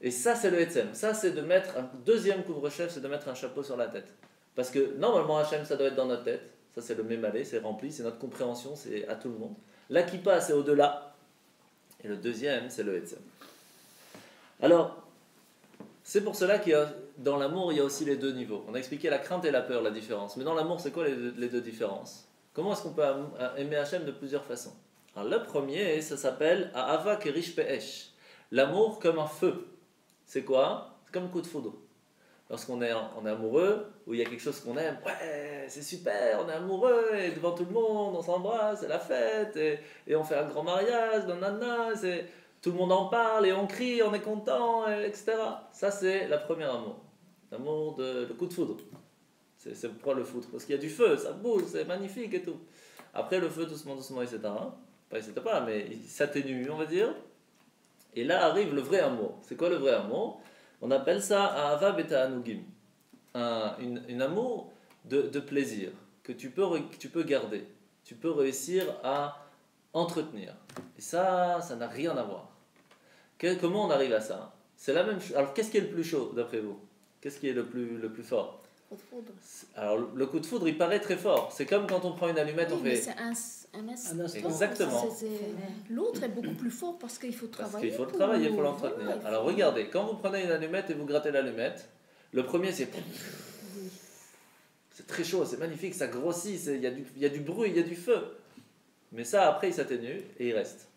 Et ça, c'est le Etzem. Ça, c'est de mettre un deuxième couvre-chef, c'est de mettre un chapeau sur la tête. Parce que normalement, Hachem, ça doit être dans notre tête. Ça, c'est le Mémalé, c'est rempli, c'est notre compréhension, c'est à tout le monde. La Kippa, c'est au-delà. Et le deuxième, c'est le Etzem. Alors, c'est pour cela qu'il y a, dans l'amour, il y a aussi les deux niveaux. On a expliqué la crainte et la peur, la différence. Mais dans l'amour, c'est quoi les deux différences? Comment est-ce qu'on peut aimer Hachem de plusieurs façons? Alors, le premier, ça s'appelle Ahava Kerish Pe'esh. L'amour comme un feu. C'est quoi? C'est comme un coup de foudre. Lorsqu'on est amoureux, ou il y a quelque chose qu'on aime, ouais, c'est super, on est amoureux, et devant tout le monde, on s'embrasse, c'est la fête, et on fait un grand mariage, nanana, tout le monde en parle, et on crie, on est content, etc. Ça, c'est la première amour. L'amour le coup de foudre. C'est pourquoi le foudre? Parce qu'il y a du feu, ça bouge, c'est magnifique et tout. Après, le feu, doucement, doucement, etc. Pas etc. mais il s'atténue, on va dire. Et là arrive le vrai amour. C'est quoi le vrai amour? On appelle ça Ahava Beta Anugim. Un amour de plaisir que tu peux garder. Tu peux réussir à entretenir. Et ça n'a rien à voir. Comment on arrive à ça? C'est la même chose. Alors, qu'est-ce qui est le plus chaud, d'après vous? Qu'est-ce qui est le plus fort? Coup de foudre. Alors, le coup de foudre, il paraît très fort. C'est comme quand on prend une allumette, Oui, on mais fait... c'est un instant. Exactement. L'autre est beaucoup plus fort parce qu'il faut Parce travailler. qu'il faut le travailler, il faut Voilà, l'entretenir. il faut- Alors, regardez, quand vous prenez une allumette et vous grattez l'allumette, le premier, c'est... C'est très chaud, c'est magnifique, ça grossit, il y a du bruit, il y a du feu. Mais ça, après, il s'atténue et il reste.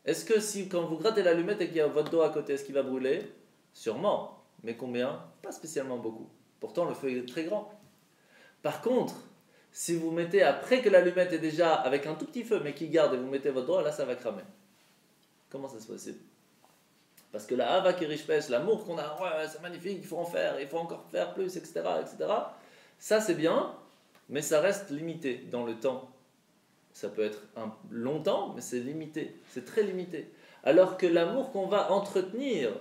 Est-ce que si, quand vous grattez l'allumette et qu'il y a votre dos à côté, est-ce qu'il va brûler? Sûrement. Mais combien? Pas spécialement beaucoup. Pourtant, le feu est très grand. Par contre, si vous mettez, après que l'allumette est déjà avec un tout petit feu, mais qui garde, et vous mettez votre doigt, là, ça va cramer. Comment ça se possible? Parce que la hava kirishpesh, l'amour qu'on a, ouais, c'est magnifique, il faut en faire, il faut encore faire plus, etc., etc. Ça, c'est bien, mais ça reste limité dans le temps. Ça peut être longtemps, mais c'est limité, c'est très limité. Alors que l'amour qu'on va entretenir,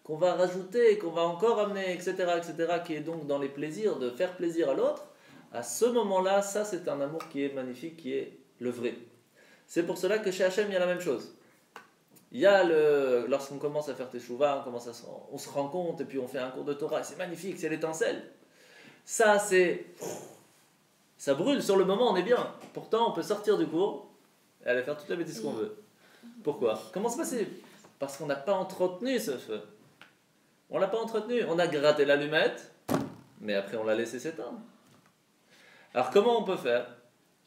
qu'on va rajouter, qu'on va encore amener, etc., etc., qui est donc dans les plaisirs, de faire plaisir à l'autre, à ce moment-là, ça c'est un amour qui est magnifique, qui est le vrai. C'est pour cela que chez Hachem, il y a la même chose. Il y a lorsqu'on commence à faire Teshuvah, on se rend compte, et puis on fait un cours de Torah, et c'est magnifique, c'est l'étincelle. Ça, ça brûle, sur le moment on est bien. Pourtant on peut sortir du cours et aller faire toute la bêtise qu'on veut. Pourquoi? Comment c'est possible? Parce qu'on n'a pas entretenu ce feu. On l'a pas entretenu. On a gratté l'allumette, mais après on l'a laissé s'éteindre. Alors comment on peut faire?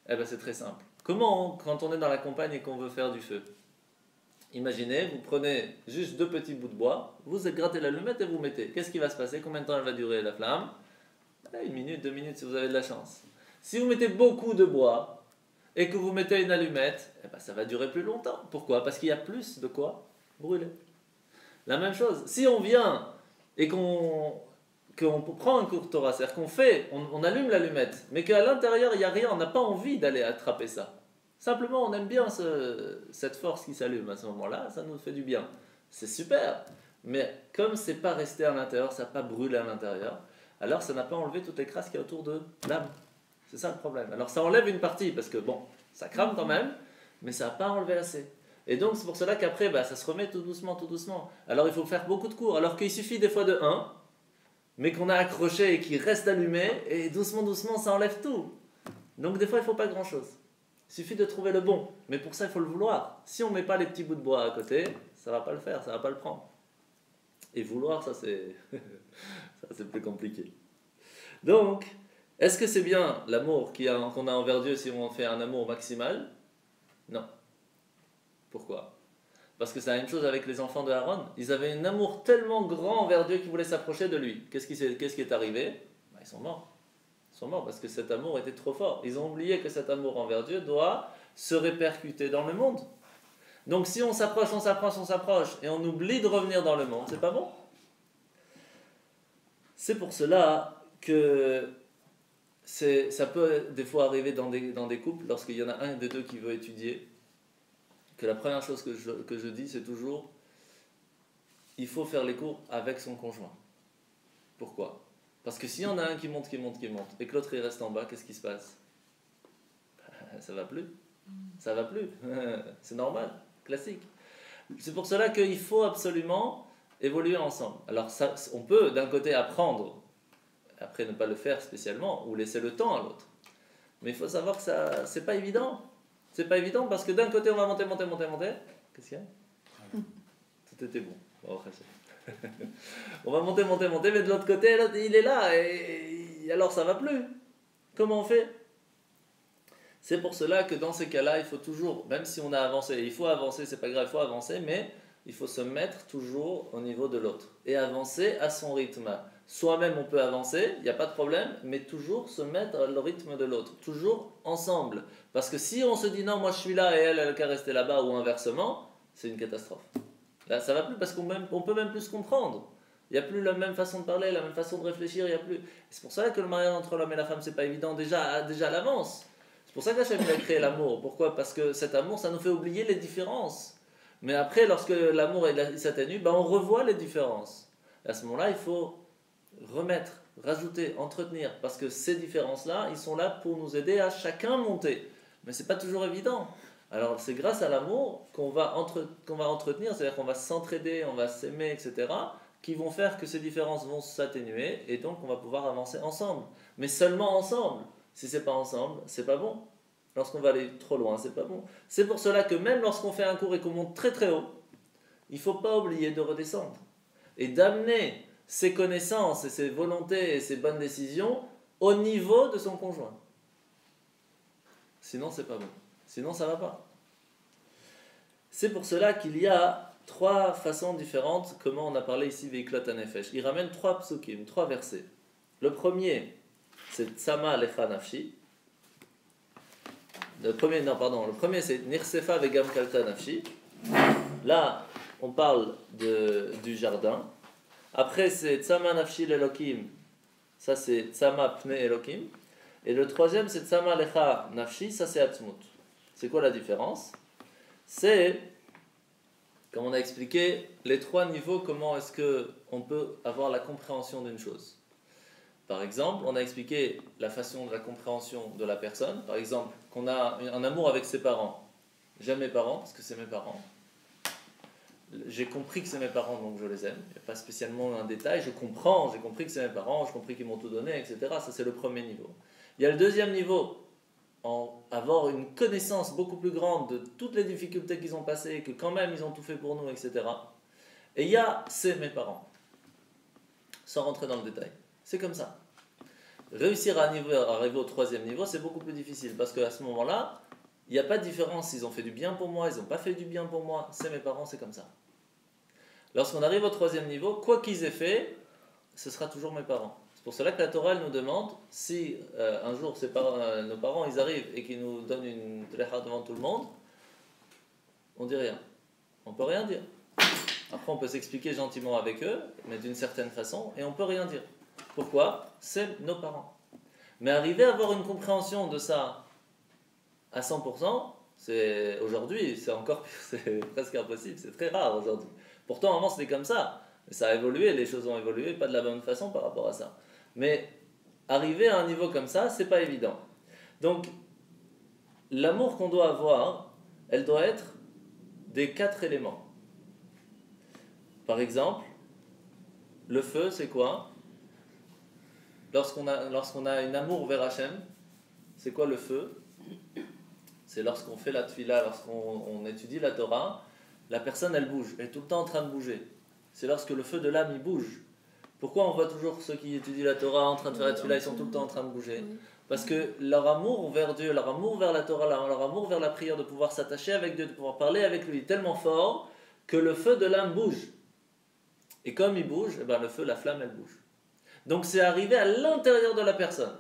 Eh bien c'est très simple. Quand on est dans la campagne et qu'on veut faire du feu, imaginez, vous prenez juste 2 petits bouts de bois, vous grattez l'allumette et vous mettez. Qu'est-ce qui va se passer? Combien de temps elle va durer la flamme? 1 minute, 2 minutes si vous avez de la chance. Si vous mettez beaucoup de bois et que vous mettez une allumette, eh ben ça va durer plus longtemps. Pourquoi? Parce qu'il y a plus de quoi brûler. La même chose, si on vient et qu'on prend un cours Torah, c'est-à-dire on allume l'allumette, mais qu'à l'intérieur il n'y a rien, on n'a pas envie d'aller attraper ça. Simplement on aime bien cette force qui s'allume à ce moment-là, ça nous fait du bien. C'est super, mais comme c'est pas resté à l'intérieur, ça n'a pas brûlé à l'intérieur, alors ça n'a pas enlevé toutes les crasses qu'il y a autour de l'âme. C'est ça le problème. Alors ça enlève une partie, parce que bon, ça crame quand même, mais ça n'a pas enlevé assez. Et donc c'est pour cela qu'après, ça se remet tout doucement, tout doucement. Alors il faut faire beaucoup de cours, alors qu'il suffit des fois de 1, mais qu'on a accroché et qui reste allumé, et doucement, doucement, ça enlève tout. Donc des fois, il ne faut pas grand-chose. Il suffit de trouver le bon. Mais pour ça, il faut le vouloir. Si on ne met pas les petits bouts de bois à côté, ça ne va pas le faire, ça ne va pas le prendre. Et vouloir, ça c'est ça, c'est plus compliqué. Donc, est-ce que c'est bien l'amour qu'on a envers Dieu si on fait un amour maximal? Non. Pourquoi? Parce que c'est la même chose avec les enfants de Aaron. Ils avaient un amour tellement grand envers Dieu qu'ils voulaient s'approcher de lui. Qu'est-ce qui est arrivé? Ils sont morts. Ils sont morts parce que cet amour était trop fort. Ils ont oublié que cet amour envers Dieu doit se répercuter dans le monde. Donc si on s'approche et on oublie de revenir dans le monde, c'est pas bon. C'est pour cela que ça peut des fois arriver dans des couples, lorsqu'il y en a un des deux qui veut étudier, que la première chose que je dis, c'est toujours, il faut faire les cours avec son conjoint. Pourquoi? Parce que s'il y en a un qui monte, et que l'autre il reste en bas, qu'est-ce qui se passe? Ça va plus. Ça va plus. C'est normal, classique. C'est pour cela qu'il faut absolument évoluer ensemble. Alors ça, on peut d'un côté apprendre, après ne pas le faire spécialement, ou laisser le temps à l'autre. Mais il faut savoir que ça, c'est pas évident. C'est pas évident parce que d'un côté on va monter. Qu'est-ce qu'il y a? Tout était bon. Oh, on va monter, mais de l'autre côté, là, il est là, et alors ça va plus. Comment on fait? C'est pour cela que dans ces cas-là, il faut toujours, même si on a avancé, il faut avancer, c'est pas grave, il faut avancer, mais il faut se mettre toujours au niveau de l'autre et avancer à son rythme. Soi-même, on peut avancer, il n'y a pas de problème, mais toujours se mettre au rythme de l'autre, toujours ensemble. Parce que si on se dit non, moi je suis là et elle qu'à rester là-bas, ou inversement, c'est une catastrophe. Là, ça va plus parce qu'on peut même plus se comprendre. Il n'y a plus la même façon de parler, la même façon de réfléchir. Il y a plus. C'est pour ça que le mariage entre l'homme et la femme, c'est pas évident déjà à l'avance. C'est pour ça qu'Hachem a créé l'amour. Pourquoi? Parce que cet amour, ça nous fait oublier les différences. Mais après, lorsque l'amour s'atténue, on revoit les différences. Et à ce moment-là, il faut remettre, rajouter, entretenir. Parce que ces différences-là, ils sont là pour nous aider à chacun monter. Mais c'est pas toujours évident. Alors c'est grâce à l'amour qu'on va entretenir, c'est-à-dire qu'on va s'entraider, on va s'aimer, etc., qui vont faire que ces différences vont s'atténuer et donc on va pouvoir avancer ensemble. Mais seulement ensemble. Si c'est pas ensemble, c'est pas bon. Lorsqu'on va aller trop loin, c'est pas bon. C'est pour cela que même lorsqu'on fait un cours et qu'on monte très très haut, il faut pas oublier de redescendre et d'amener ses connaissances et ses volontés et ses bonnes décisions au niveau de son conjoint. Sinon, c'est pas bon. Sinon, ça va pas. C'est pour cela qu'il y a 3 façons différentes, comment on a parlé ici Veiklot HaNefesh. Il ramène 3 psukim, 3 versets. Le premier, c'est Tsama Lecha Nafshi. Le premier c'est Nirsefa Vegam Kalta Nafshi. Là, on parle du jardin. Après, c'est Tsama Nafshi Lelokim. Ça, c'est Tsama Pne Elokim. Et le troisième, c'est Tsama Lecha Nafshi. Ça, c'est Atzmut. C'est quoi la différence? C'est, comme on a expliqué, les 3 niveaux, comment est-ce qu'on peut avoir la compréhension d'une chose. Par exemple, on a expliqué la façon de la compréhension de la personne. Par exemple, qu'on a un amour avec ses parents. J'aime mes parents parce que c'est mes parents. J'ai compris que c'est mes parents, donc je les aime. Il n'y a pas spécialement un détail. J'ai compris que c'est mes parents, j'ai compris qu'ils m'ont tout donné, etc. Ça, c'est le premier niveau. Il y a le deuxième niveau, avoir une connaissance beaucoup plus grande de toutes les difficultés qu'ils ont passées, que quand même ils ont tout fait pour nous, etc. Et il y a, c'est mes parents. Sans rentrer dans le détail. C'est comme ça. Réussir à arriver au troisième niveau, c'est beaucoup plus difficile parce qu'à ce moment-là, il n'y a pas de différence. Ils ont fait du bien pour moi, ils n'ont pas fait du bien pour moi. C'est mes parents, c'est comme ça. Lorsqu'on arrive au troisième niveau, quoi qu'ils aient fait, ce sera toujours mes parents. C'est pour cela que la Torah elle nous demande si un jour nos parents ils arrivent et qu'ils nous donnent une tlecha devant tout le monde, on dit rien. On peut rien dire. Après, on peut s'expliquer gentiment avec eux, mais d'une certaine façon, et on peut rien dire. Pourquoi? C'est nos parents. Mais arriver à avoir une compréhension de ça à 100%, aujourd'hui, c'est encore pire, c'est presque impossible, c'est très rare aujourd'hui. Pourtant, avant, c'était comme ça. Mais ça a évolué, les choses ont évolué, pas de la bonne façon par rapport à ça. Mais arriver à un niveau comme ça, c'est pas évident. Donc, l'amour qu'on doit avoir, elle doit être des 4 éléments. Par exemple, le feu, c'est quoi? Lorsqu'on a un amour vers Hachem, c'est quoi le feu? C'est lorsqu'on fait la tfila, lorsqu'on étudie la Torah, la personne elle bouge, elle est tout le temps en train de bouger. C'est lorsque le feu de l'âme il bouge. Pourquoi on voit toujours ceux qui étudient la Torah en train de faire la tfila, ils sont tout le temps en train de bouger? Parce que leur amour vers Dieu, leur amour vers la Torah, leur amour vers la prière, de pouvoir s'attacher avec Dieu, de pouvoir parler avec lui, est tellement fort que le feu de l'âme bouge. Et comme il bouge, eh ben le feu, la flamme, elle bouge. Donc c'est arrivé à l'intérieur de la personne.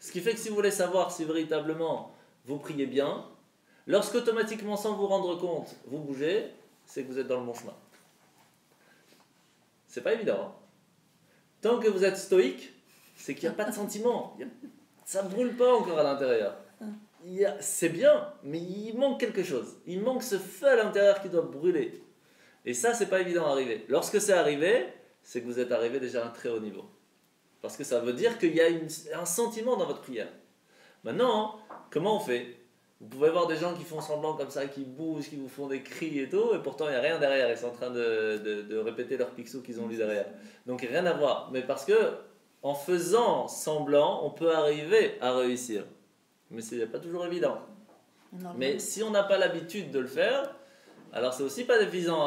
Ce qui fait que si vous voulez savoir si véritablement vous priez bien, lorsque automatiquement, sans vous rendre compte, vous bougez, c'est que vous êtes dans le bon chemin. C'est pas évident. Hein? Tant que vous êtes stoïque, c'est qu'il n'y a pas de sentiment. Ça ne brûle pas encore à l'intérieur. C'est bien, mais il manque quelque chose. Il manque ce feu à l'intérieur qui doit brûler. Et ça, c'est pas évident à arriver. Lorsque c'est arrivé, c'est que vous êtes arrivé déjà à un très haut niveau. Parce que ça veut dire qu'il y a un sentiment dans votre prière. Maintenant, comment on fait? Vous pouvez voir des gens qui font semblant comme ça, qui bougent, qui vous font des cris et tout, et pourtant il n'y a rien derrière. Ils sont en train de répéter leurs pixels qu'ils ont lu derrière. Donc il n'y a rien à voir. Mais parce que, en faisant semblant, on peut arriver à réussir. Mais ce n'est pas toujours évident. Mais si on n'a pas l'habitude de le faire, alors c'est aussi pas suffisant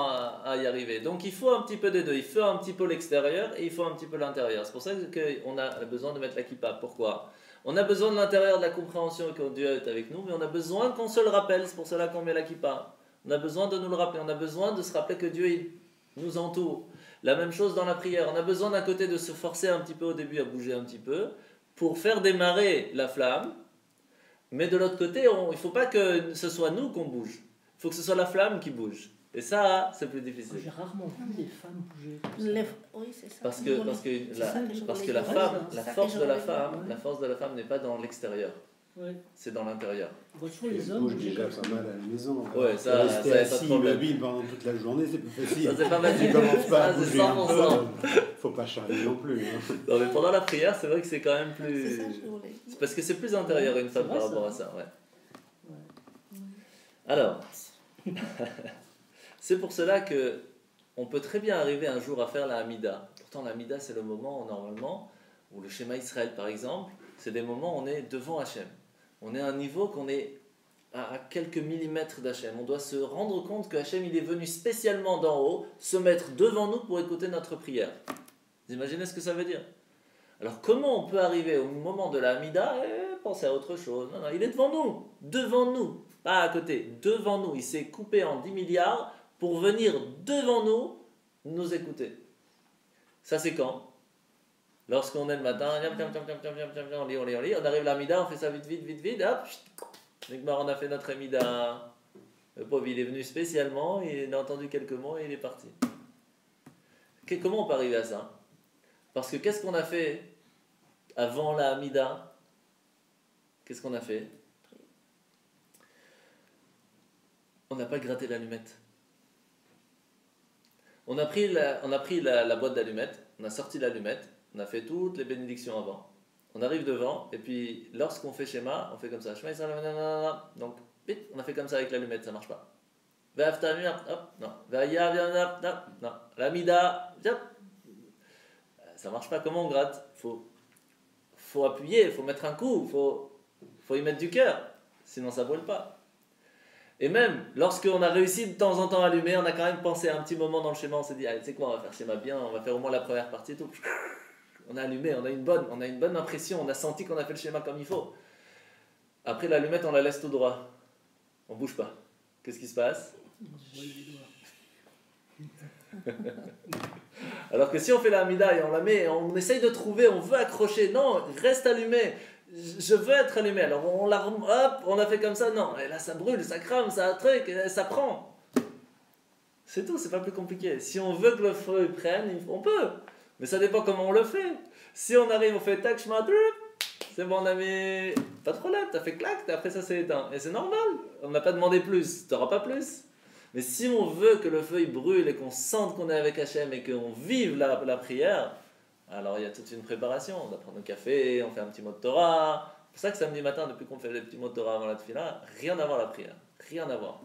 à y arriver. Donc il faut un petit peu des deux. Il faut un petit peu l'extérieur et il faut un petit peu l'intérieur. C'est pour ça qu'on a besoin de mettre la kippa. Pourquoi? On a besoin de l'intérieur, de la compréhension que Dieu est avec nous, mais on a besoin qu'on se le rappelle. C'est pour cela qu'on met la kippa. On a besoin de nous le rappeler. On a besoin de se rappeler que Dieu il nous entoure. La même chose dans la prière. On a besoin d'un côté de se forcer un petit peu au début à bouger un petit peu pour faire démarrer la flamme. Mais de l'autre côté, il ne faut pas que ce soit nous qu'on bouge. Il faut que ce soit la flamme qui bouge. Et ça, c'est plus difficile. J'ai rarement vu des femmes bouger. Oui, c'est ça. Parce que la femme, la force de la femme n'est pas dans l'extérieur. Ouais. C'est dans l'intérieur. On voit toujours les Elle hommes bouge bouger déjà comme ça. pas mal à la maison. Ouais, ça Rester y a pas de assis problème. immobile pendant toute la journée, c'est plus facile. Ça, c'est pas facile. Tu commences pas à Ça, c'est bouger un 100%. peu. Faut pas charger non plus. Hein. Non, mais pendant la prière, c'est vrai que c'est quand même C'est plus... ça, je voulais dire. C'est parce que c'est plus intérieur une femme C'est vrai, par rapport ça. à ça. Ouais. Ouais. Alors, c'est pour cela que on peut très bien arriver un jour à faire la Hamida. Pourtant, la Hamida, c'est le moment, normalement, où le schéma Israël, par exemple, c'est des moments où on est devant Hachem. On est à un niveau qu'on est à quelques millimètres d'Hachem. On doit se rendre compte que Hachem, il est venu spécialement d'en haut, se mettre devant nous pour écouter notre prière. Vous imaginez ce que ça veut dire? Alors, comment on peut arriver au moment de la Hamida et penser à autre chose? Non, non, il est devant nous, pas à côté, devant nous. Il s'est coupé en 10 milliards pour venir devant nous, nous écouter. Ça, c'est quand? Lorsqu'on est le matin, on lit, on arrive à la Hamida, on fait ça vite, hop, on a fait notre Hamida. Le pauvre, il est venu spécialement, il a entendu quelques mots et il est parti. Comment on peut arriver à ça? Parce que qu'est-ce qu'on a fait avant la Hamida? Qu'est-ce qu'on a fait? On n'a pas gratté l'allumette. On a pris la boîte d'allumettes, on a sorti l'allumette, on a fait toutes les bénédictions avant. On arrive devant, et puis lorsqu'on fait schéma, on fait comme ça. Donc, vite, on a fait comme ça avec l'allumette, ça marche pas. Hop, non. Non. L'amida, ça marche pas. Comment on gratte? Faut appuyer, il faut mettre un coup, faut y mettre du cœur, sinon ça brûle pas. Et même, lorsqu'on a réussi de temps en temps à allumer, on a quand même pensé à un petit moment dans le schéma, on s'est dit, allez, tu sais quoi, on va faire schéma bien, on va faire au moins la première partie et tout. On a allumé, on a une bonne impression, on a senti qu'on a fait le schéma comme il faut. Après l'allumette, on la laisse tout droit. On bouge pas. Qu'est-ce qui se passe? Alors que si on fait la Hamida et on la met, on essaye de trouver, on veut accrocher, non, reste allumé. Je veux être allumé. Alors on a fait comme ça, non. Et là ça brûle, ça crame, ça truc, ça prend. C'est tout, c'est pas plus compliqué. Si on veut que le feu prenne, on peut. Mais ça dépend comment on le fait. Si on arrive, on fait tac, c'est bon, on a mis pas trop là, t'as fait clac, après ça s'est éteint. Et c'est normal, on n'a pas demandé plus, t'auras pas plus. Mais si on veut que le feu il brûle et qu'on sente qu'on est avec Hachem et qu'on vive la prière, alors il y a toute une préparation. On va prendre un café, on fait un petit mot de Torah. C'est pour ça que samedi matin, depuis qu'on fait les petits mots de Torah avant la tefila, rien à voir la prière, rien à voir.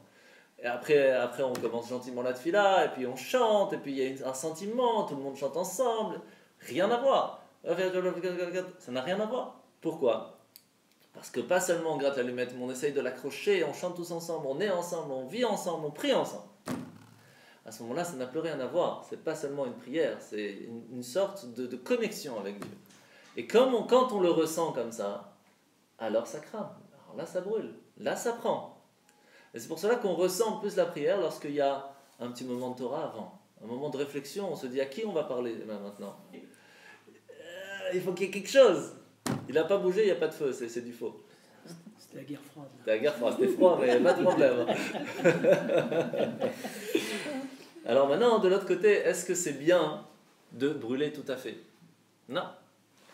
Et après on commence gentiment la tefila, et puis on chante, et puis il y a un sentiment, tout le monde chante ensemble. Rien à voir. Ça n'a rien à voir. Pourquoi? Parce que pas seulement on gratte l'allumette, mais on essaye de l'accrocher, on chante tous ensemble, on est ensemble, on vit ensemble, on prie ensemble. À ce moment-là, ça n'a plus rien à voir. C'est pas seulement une prière, c'est une sorte de connexion avec Dieu. Et quand on le ressent comme ça, alors ça crame. Alors là, ça brûle. Là, ça prend. Et c'est pour cela qu'on ressent plus la prière lorsqu'il y a un petit moment de Torah avant. Un moment de réflexion, on se dit à qui on va parler maintenant. Il faut qu'il y ait quelque chose. Il n'a pas bougé, il n'y a pas de feu, c'est du faux. C'était la guerre froide. C'était la guerre froide, c'était froid, mais il n'y a pas de problème. Alors maintenant, de l'autre côté, est-ce que c'est bien de brûler tout à fait? Non.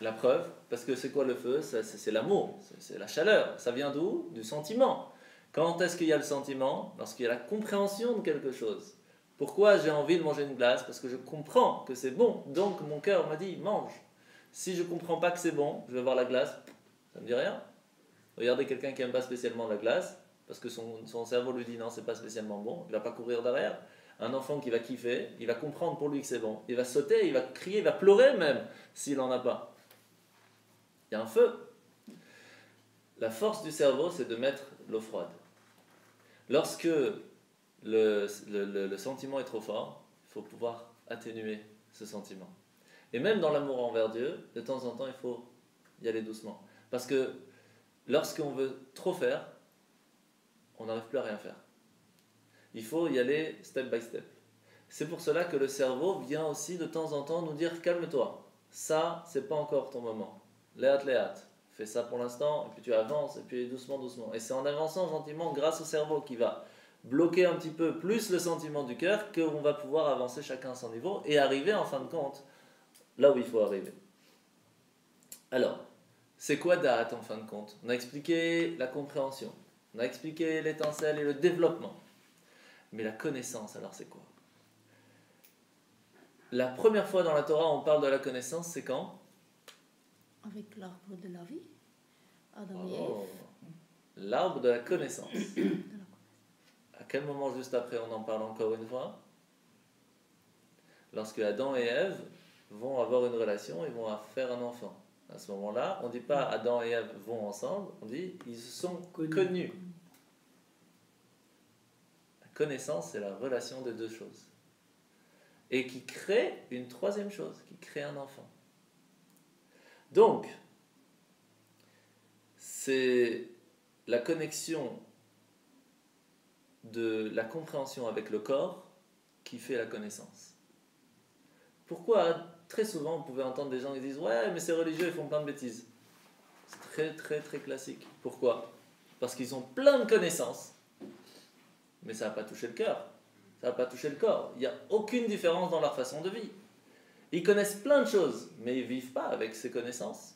La preuve, parce que c'est quoi le feu? C'est l'amour, c'est la chaleur. Ça vient d'où? Du sentiment. Quand est-ce qu'il y a le sentiment? Lorsqu'il y a la compréhension de quelque chose. Pourquoi j'ai envie de manger une glace? Parce que je comprends que c'est bon, donc mon cœur m'a dit mange. Si je ne comprends pas que c'est bon, je vais voir la glace, ça ne me dit rien. Regardez quelqu'un qui n'aime pas spécialement la glace, parce que son cerveau lui dit non, c'est pas spécialement bon, il ne va pas courir derrière. Un enfant qui va kiffer, il va comprendre pour lui que c'est bon. Il va sauter, il va crier, il va pleurer même, s'il n'en a pas. Il y a un feu. La force du cerveau, c'est de mettre l'eau froide. Lorsque le sentiment est trop fort, il faut pouvoir atténuer ce sentiment. Et même dans l'amour envers Dieu, de temps en temps, il faut y aller doucement. Parce que lorsqu'on veut trop faire, on n'arrive plus à rien faire. Il faut y aller step by step. C'est pour cela que le cerveau vient aussi de temps en temps nous dire « calme-toi, ça, c'est pas encore ton moment. Léat, fais ça pour l'instant, et puis tu avances, et puis doucement. Et c'est en avançant gentiment, grâce au cerveau qui va bloquer un petit peu plus le sentiment du cœur, qu'on va pouvoir avancer chacun à son niveau et arriver en fin de compte là où il faut arriver. Alors, c'est quoi Da'at en fin de compte? On a expliqué la compréhension, on a expliqué l'étincelle et le développement. Mais la connaissance, alors c'est quoi? La première fois dans la Torah on parle de la connaissance, c'est quand? Avec l'arbre de la vie, Adam et Ève. L'arbre de la connaissance. À quel moment juste après on en parle encore une fois? lorsque Adam et Ève vont avoir une relation, ils vont faire un enfant. À ce moment-là, on ne dit pas Adam et Ève vont ensemble, on dit ils se sont connus. La connaissance, c'est la relation des deux choses. Et qui crée une troisième chose, qui crée un enfant. Donc, c'est la connexion de la compréhension avec le corps qui fait la connaissance. Pourquoi très souvent vous pouvez entendre des gens qui disent ouais mais ces religieux ils font plein de bêtises. C'est très très très classique. Pourquoi? Parce qu'ils ont plein de connaissances, mais ça n'a pas touché le cœur, ça n'a pas touché le corps. Il n'y a aucune différence dans leur façon de vivre. Ils connaissent plein de choses, mais ils ne vivent pas avec ces connaissances.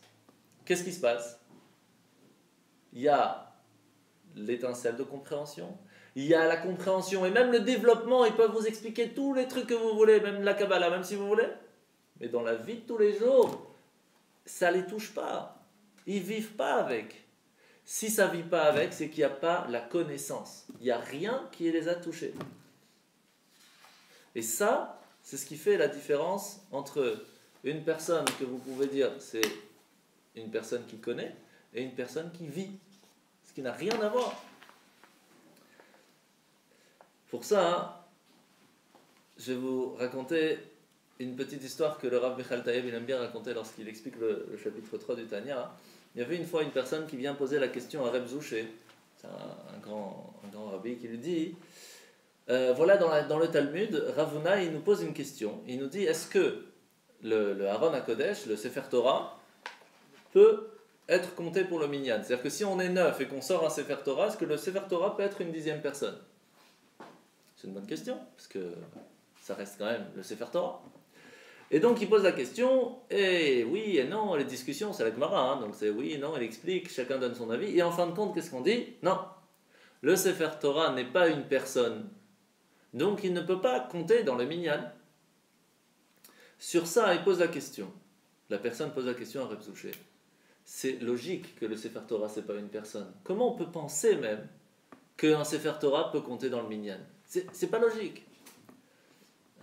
Qu'est-ce qui se passe? Il y a l'étincelle de compréhension, il y a la compréhension et même le développement, ils peuvent vous expliquer tous les trucs que vous voulez, même la Kabbalah, même si vous voulez. Mais dans la vie de tous les jours, ça ne les touche pas. Ils ne vivent pas avec. Si ça ne vit pas avec, c'est qu'il n'y a pas la connaissance. Il n'y a rien qui les a touchés. Et ça, c'est ce qui fait la différence entre une personne que vous pouvez dire c'est une personne qui connaît et une personne qui vit. Ce qui n'a rien à voir. Pour ça, je vais vous raconter une petite histoire que le Rav Michal Taïeb il aime bien raconter lorsqu'il explique le chapitre 3 du Tanya. Il y avait une fois une personne qui vient poser la question à Reb Zouché, c'est un grand rabbi, qui lui dit voilà, dans le Talmud, Ravuna il nous pose une question. Il nous dit est-ce que le Aaron HaKodesh, le Sefer Torah, peut être compté pour le minyan? C'est-à-dire que si on est 9 et qu'on sort un Sefer Torah, est-ce que le Sefer Torah peut être une 10e personne? C'est une bonne question, parce que ça reste quand même le Sefer Torah. Et donc il pose la question, et oui et non, les discussions c'est la Gemara, donc c'est oui et non, il explique, chacun donne son avis, et en fin de compte, qu'est-ce qu'on dit? Non, le Sefer Torah n'est pas une personne, donc il ne peut pas compter dans le minyan. Sur ça, il pose la question. La personne pose la question à Reb Zouché. C'est logique que le Sefer Torah c'est pas une personne. Comment on peut penser même qu'un Sefer Torah peut compter dans le minyan? C'est pas logique.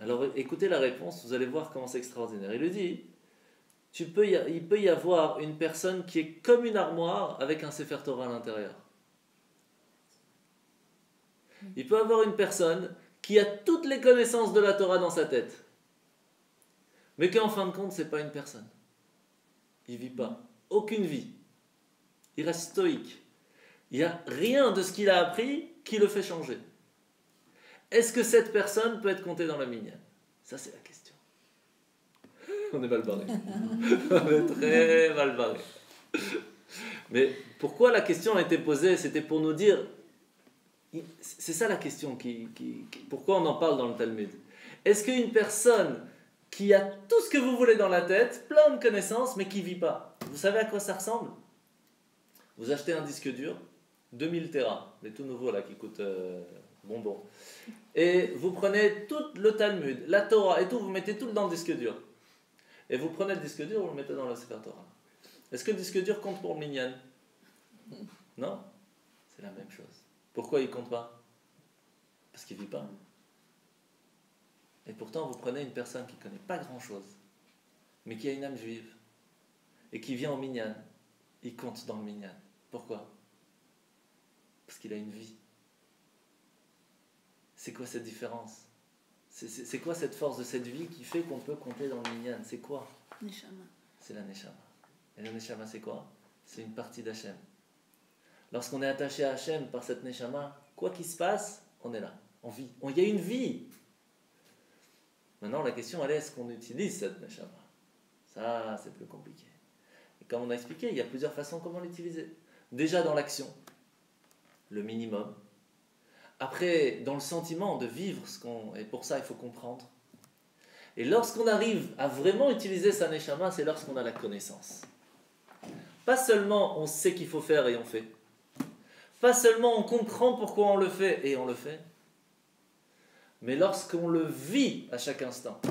Alors écoutez la réponse, vous allez voir comment c'est extraordinaire. Il lui dit, il peut y avoir une personne qui est comme une armoire avec un Sefer Torah à l'intérieur. Il peut y avoir une personne qui a toutes les connaissances de la Torah dans sa tête, mais qu'en fin de compte, c'est pas une personne. Il vit pas. Aucune vie. Il reste stoïque. Il n'y a rien de ce qu'il a appris qui le fait changer. Est-ce que cette personne peut être comptée dans la minyan? Ça, c'est la question. On est mal barré. On est très mal barré. Mais pourquoi la question a été posée? C'était pour nous dire... C'est ça la question. Pourquoi on en parle dans le Talmud? Est-ce qu'une personne qui a tout ce que vous voulez dans la tête, plein de connaissances, mais qui ne vit pas, vous savez à quoi ça ressemble? Vous achetez un disque dur, 2000 Tera, les tout nouveaux là qui coûtent bonbon. Et vous prenez tout le Talmud, la Torah et tout, vous mettez tout dans le disque dur. Et vous prenez le disque dur, vous le mettez dans le Sefer Torah. Est-ce que le disque dur compte pour le minyan? Non, c'est la même chose. Pourquoi il ne compte pas? Parce qu'il ne vit pas. Et pourtant, vous prenez une personne qui ne connaît pas grand-chose, mais qui a une âme juive, et qui vient au minyan, il compte dans le minyan. Pourquoi? Parce qu'il a une vie. C'est quoi cette différence? C'est quoi cette force de cette vie qui fait qu'on peut compter dans le minyan? C'est quoi? Neshama. C'est la neshama. Et la neshama, c'est quoi? C'est une partie d'Hachem. Lorsqu'on est attaché à Hachem par cette neshama, quoi qu'il se passe, on est là. On vit. Il y a une vie. Maintenant, la question, elle est, est-ce qu'on utilise cette neshama? Ça, c'est plus compliqué. Et comme on a expliqué, il y a plusieurs façons comment l'utiliser. Déjà dans l'action, le minimum. Après, dans le sentiment de vivre ce qu'on... Et pour ça, il faut comprendre. Et lorsqu'on arrive à vraiment utiliser sa neshama, c'est lorsqu'on a la connaissance. Pas seulement on sait qu'il faut faire et on fait. Pas seulement on comprend pourquoi on le fait et on le fait. Mais lorsqu'on le vit à chaque instant.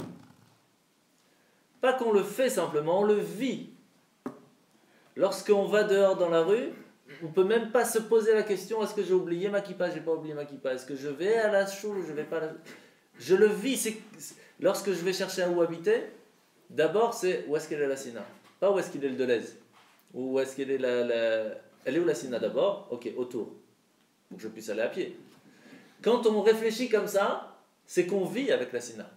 Pas qu'on le fait simplement, on le vit. Lorsqu'on va dehors dans la rue, on ne peut même pas se poser la question, est-ce que j'ai oublié ma kippa, j'ai pas oublié ma kippa, est-ce que je vais à la choule ou je vais pas à la... Je le vis, Lorsque je vais chercher où habiter, d'abord c'est où est-ce qu'elle est la Sina, pas où est-ce qu'il est le Deleuze, ou où est-ce qu'elle est Elle est où la Sina d'abord? Ok, autour, pour que je puisse aller à pied. Quand on réfléchit comme ça, c'est qu'on vit avec la Sina.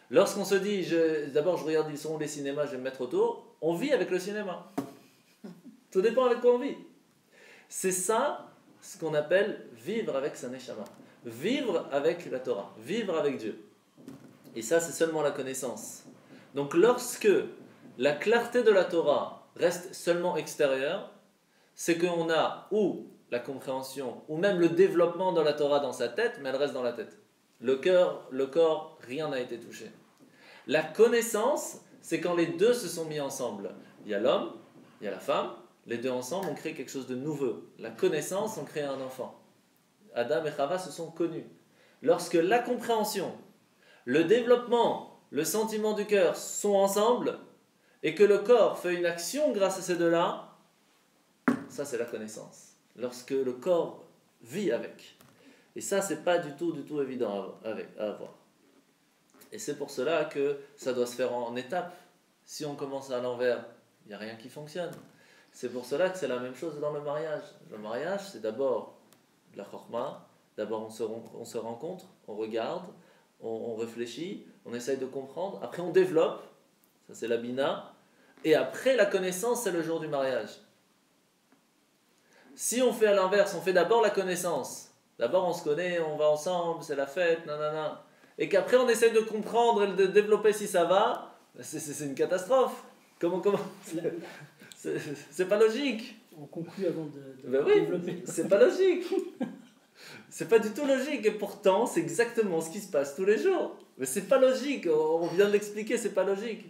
Lorsqu'on se dit, d'abord je regarde ils sont où les cinémas, je vais me mettre autour, on vit avec le cinéma. Tout dépend avec quoi on vit. C'est ça ce qu'on appelle vivre avec sa neshama. Vivre avec la Torah, vivre avec Dieu. Et ça, c'est seulement la connaissance. Donc lorsque la clarté de la Torah reste seulement extérieure, c'est qu'on a ou la compréhension, ou même le développement de la Torah dans sa tête, mais elle reste dans la tête. Le cœur, le corps, rien n'a été touché. La connaissance, c'est quand les deux se sont mis ensemble. Il y a l'homme, il y a la femme, les deux ensemble ont créé quelque chose de nouveau. La connaissance, ont créé un enfant. Adam et Chava se sont connus. Lorsque la compréhension, le développement, le sentiment du cœur sont ensemble, et que le corps fait une action grâce à ces deux-là, ça c'est la connaissance. Lorsque le corps vit avec. Et ça, c'est pas du tout évident à avoir. Et c'est pour cela que ça doit se faire en étapes. Si on commence à l'envers, il n'y a rien qui fonctionne. C'est pour cela que c'est la même chose dans le mariage. Le mariage, c'est d'abord de la chorma. D'abord, on se rencontre, on regarde, on réfléchit, on essaye de comprendre. Après, on développe. Ça, c'est la bina. Et après, la connaissance, c'est le jour du mariage. Si on fait à l'inverse, on fait d'abord la connaissance. D'abord, on se connaît, on va ensemble, c'est la fête, nanana. Et qu'après, on essaye de comprendre et de développer si ça va, c'est une catastrophe. Comment c'est pas logique. On conclut avant de Ben oui, développer. c'est pas logique. C'est pas du tout logique. Et pourtant, c'est exactement ce qui se passe tous les jours. Mais c'est pas logique. On vient de l'expliquer, c'est pas logique.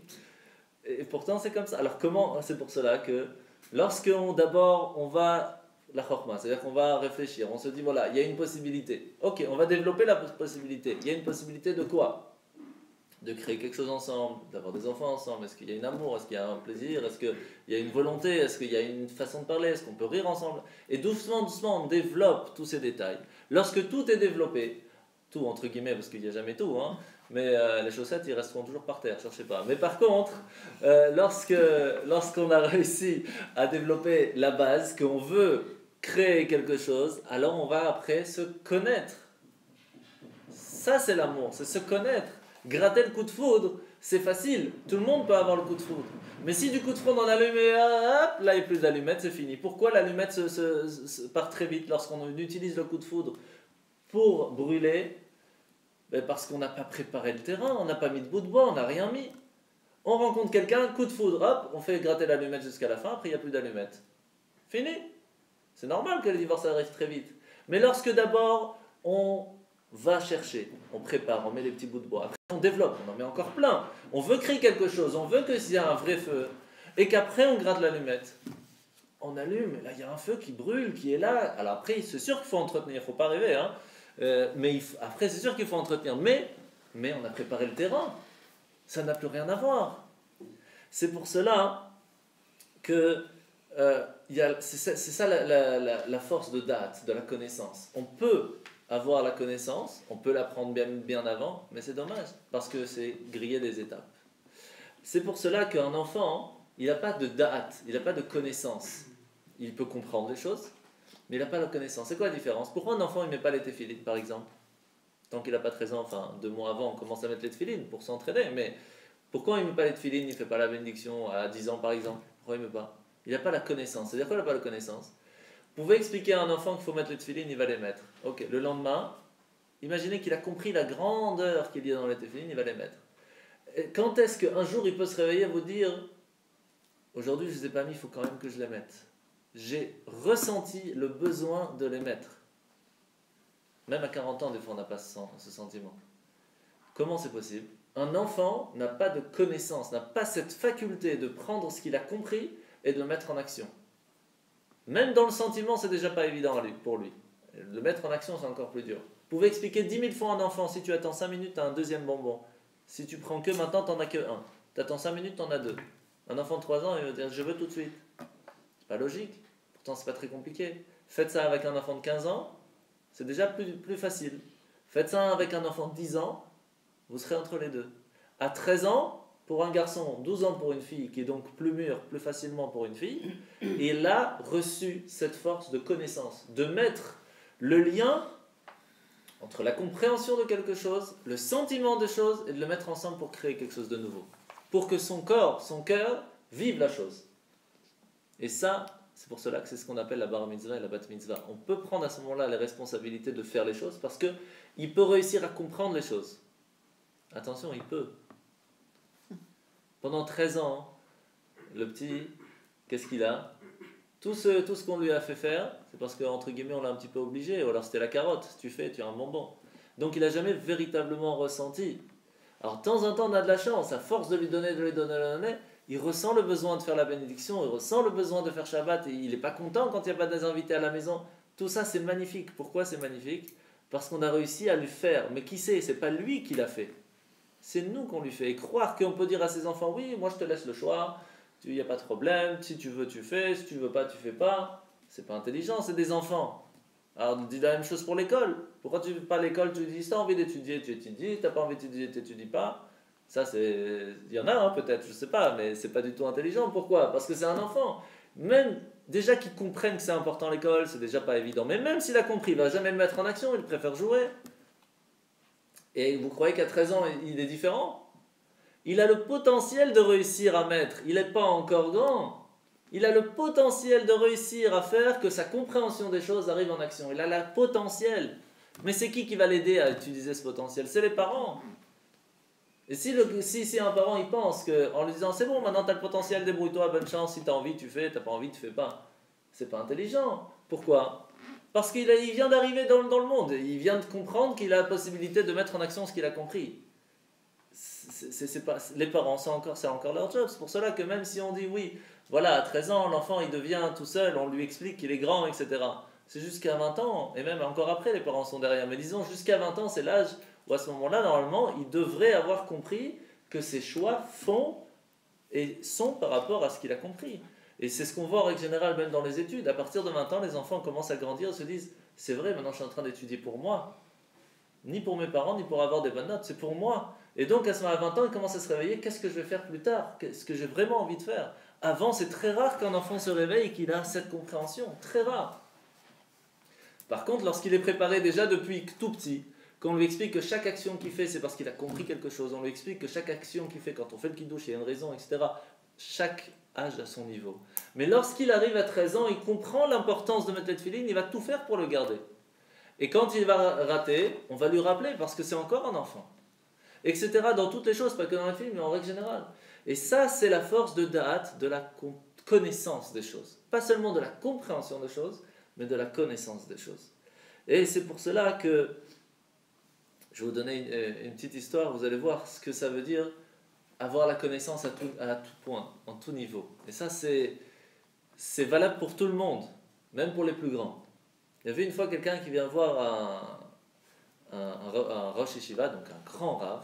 Et pourtant, c'est comme ça. Alors, comment? C'est pour cela que lorsque d'abord, on va la chorma, c'est-à-dire qu'on va réfléchir, on se dit voilà, il y a une possibilité. Ok, on va développer la possibilité. Il y a une possibilité de quoi? De créer quelque chose ensemble, d'avoir des enfants ensemble. Est-ce qu'il y a un amour? Est-ce qu'il y a un plaisir? Est-ce qu'il y a une volonté? Est-ce qu'il y a une façon de parler? Est-ce qu'on peut rire ensemble? Et doucement, on développe tous ces détails. Lorsque tout est développé, tout entre guillemets, parce qu'il n'y a jamais tout, hein, mais les chaussettes, ils resteront toujours par terre, cherchez pas. Mais par contre, lorsqu'on a réussi à développer la base, qu'on veut créer quelque chose, alors on va après se connaître. Ça, c'est l'amour, c'est se connaître. Gratter le coup de foudre, c'est facile. Tout le monde peut avoir le coup de foudre. Mais si du coup de foudre on allume et hop, là il n'y a plus d'allumette, c'est fini. Pourquoi l'allumette part très vite lorsqu'on utilise le coup de foudre pour brûler? Ben parce qu'on n'a pas préparé le terrain, on n'a pas mis de bout de bois, on n'a rien mis. On rencontre quelqu'un, coup de foudre, hop, on fait gratter l'allumette jusqu'à la fin, après il n'y a plus d'allumette. Fini. C'est normal que le divorce arrive très vite. Mais lorsque d'abord on va chercher, on prépare, on met les petits bouts de bois, après on développe, on en met encore plein. On veut créer quelque chose, on veut qu'il y ait un vrai feu, et qu'après on gratte l'allumette. On allume, et là il y a un feu qui brûle, qui est là. Alors après, c'est sûr qu'il faut entretenir, il ne faut pas rêver, hein. Après c'est sûr qu'il faut entretenir, mais on a préparé le terrain. Ça n'a plus rien à voir. C'est pour cela que c'est ça la force de date, de la connaissance. On peut avoir la connaissance, on peut l'apprendre bien avant, mais c'est dommage, parce que c'est griller des étapes. C'est pour cela qu'un enfant, il n'a pas de date, il n'a pas de connaissance. Il peut comprendre les choses, mais il n'a pas la connaissance. C'est quoi la différence? Pourquoi un enfant ne met pas les téphilines, par exemple? Tant qu'il n'a pas 13 ans, enfin 2 mois avant, on commence à mettre les téphilines pour s'entraîner, mais pourquoi il ne met pas les téphilines, il ne fait pas la bénédiction à 10 ans, par exemple? Pourquoi il ne met pas? Il n'a pas la connaissance. C'est-à-dire quoi, il n'a pas la connaissance? Vous pouvez expliquer à un enfant qu'il faut mettre les téphilines, il va les mettre. Ok, le lendemain, imaginez qu'il a compris la grandeur qu'il y a dans les téphilines, il va les mettre. Et quand est-ce qu'un jour il peut se réveiller et vous dire aujourd'hui je ne les ai pas mis, il faut quand même que je les mette? J'ai ressenti le besoin de les mettre. Même à 40 ans, des fois, on n'a pas ce sentiment. Comment c'est possible? Un enfant n'a pas de connaissance, n'a pas cette faculté de prendre ce qu'il a compris et de le mettre en action. Même dans le sentiment, c'est déjà pas évident pour lui. Le mettre en action, c'est encore plus dur. Vous pouvez expliquer 10 000 fois à un enfant, si tu attends 5 minutes, tu as un deuxième bonbon. Si tu prends que maintenant, tu n'en as que un. Tu attends 5 minutes, tu en as 2. Un enfant de 3 ans, il va dire je veux tout de suite. C'est pas logique. Pourtant, c'est pas très compliqué. Faites ça avec un enfant de 15 ans, c'est déjà plus facile. Faites ça avec un enfant de 10 ans, Vous serez entre les deux. À 13 ans, pour un garçon, 12 ans pour une fille, qui est donc plus mûr, plus facilement pour une fille, il a reçu cette force de connaissance, de mettre le lien entre la compréhension de quelque chose, le sentiment de chose, et de le mettre ensemble pour créer quelque chose de nouveau. Pour que son corps, son cœur, vive la chose. Et ça, c'est pour cela que c'est ce qu'on appelle la bar mitzvah et la bat mitzvah. On peut prendre à ce moment-là les responsabilités de faire les choses parce qu'il peut réussir à comprendre les choses. Attention, il peut. Pendant 13 ans, le petit, qu'est-ce qu'il a ? Tout ce qu'on lui a fait faire, c'est parce qu'entre guillemets, on l'a un petit peu obligé, ou alors c'était la carotte, tu as un bonbon. Donc il n'a jamais véritablement ressenti. Alors de temps en temps, on a de la chance, à force de lui donner, il ressent le besoin de faire la bénédiction, il ressent le besoin de faire Shabbat, et il n'est pas content quand il n'y a pas des invités à la maison. Tout ça, c'est magnifique. Pourquoi c'est magnifique ? Parce qu'on a réussi à lui faire. Mais qui sait ? C'est pas lui qui l'a fait. C'est nous qu'on lui fait. Et croire qu'on peut dire à ses enfants, oui, moi je te laisse le choix, il n'y a pas de problème, si tu veux tu fais, si tu veux pas tu fais pas, c'est pas intelligent, c'est des enfants. Alors on dit la même chose pour l'école. Pourquoi tu ne fais pas l'école, tu dis, si tu as envie d'étudier, tu étudies, si tu n'as pas envie d'étudier, tu n'étudies pas. Ça c'est... Il y en a peut-être, je sais pas, mais c'est pas du tout intelligent. Pourquoi ? Parce que c'est un enfant. Même déjà qu'il comprenne que c'est important l'école, c'est déjà pas évident. Mais même s'il a compris, il va jamais le mettre en action, il préfère jouer. Et vous croyez qu'à 13 ans, il est différent ? Il a le potentiel de réussir à mettre. Il n'est pas encore grand. Il a le potentiel de réussir à faire que sa compréhension des choses arrive en action. Il a le potentiel. Mais c'est qui va l'aider à utiliser ce potentiel ? C'est les parents. Et si un parent il pense qu'en lui disant c'est bon, maintenant tu as le potentiel, débrouille-toi, bonne chance, si tu as envie tu fais, tu n'as pas envie tu fais pas. C'est pas intelligent. Pourquoi ? Parce qu'il vient d'arriver dans le monde. Il vient de comprendre qu'il a la possibilité de mettre en action ce qu'il a compris. Les parents, c'est encore leur job. C'est pour cela que même si on dit oui, voilà, à 13 ans, l'enfant il devient tout seul, on lui explique qu'il est grand, etc. C'est jusqu'à 20 ans, et même encore après, les parents sont derrière. Mais disons, jusqu'à 20 ans, c'est l'âge où à ce moment-là, normalement, il devrait avoir compris que ses choix sont par rapport à ce qu'il a compris. Et c'est ce qu'on voit en règle générale, même dans les études. À partir de 20 ans, les enfants commencent à grandir et se disent « C'est vrai, maintenant je suis en train d'étudier pour moi. Ni pour mes parents, ni pour avoir des bonnes notes, c'est pour moi. » Et donc, à ce moment-là, à 20 ans, il commence à se réveiller. Qu'est-ce que je vais faire plus tard ? Qu'est-ce que j'ai vraiment envie de faire ? Avant, c'est très rare qu'un enfant se réveille et qu'il a cette compréhension. Très rare. Par contre, lorsqu'il est préparé déjà depuis tout petit, qu'on lui explique que chaque action qu'il fait, c'est parce qu'il a compris quelque chose. On lui explique que chaque action qu'il fait, quand on fait le kiddush, il y a une raison, etc. Chaque âge à son niveau. Mais lorsqu'il arrive à 13 ans, il comprend l'importance de mettre les tefilines, il va tout faire pour le garder. Et quand il va rater, on va lui rappeler parce que c'est encore un enfant. Etc. Dans toutes les choses, pas que dans les films, mais en règle générale. Et ça, c'est la force de da'at, de la connaissance des choses. Pas seulement de la compréhension des choses, mais de la connaissance des choses. Et c'est pour cela que je vais vous donner une petite histoire, vous allez voir ce que ça veut dire avoir la connaissance à tout point, en tout niveau. Et ça, c'est valable pour tout le monde, même pour les plus grands. Il y avait une fois quelqu'un qui vient voir un Rosh Yeshiva, donc un grand rave,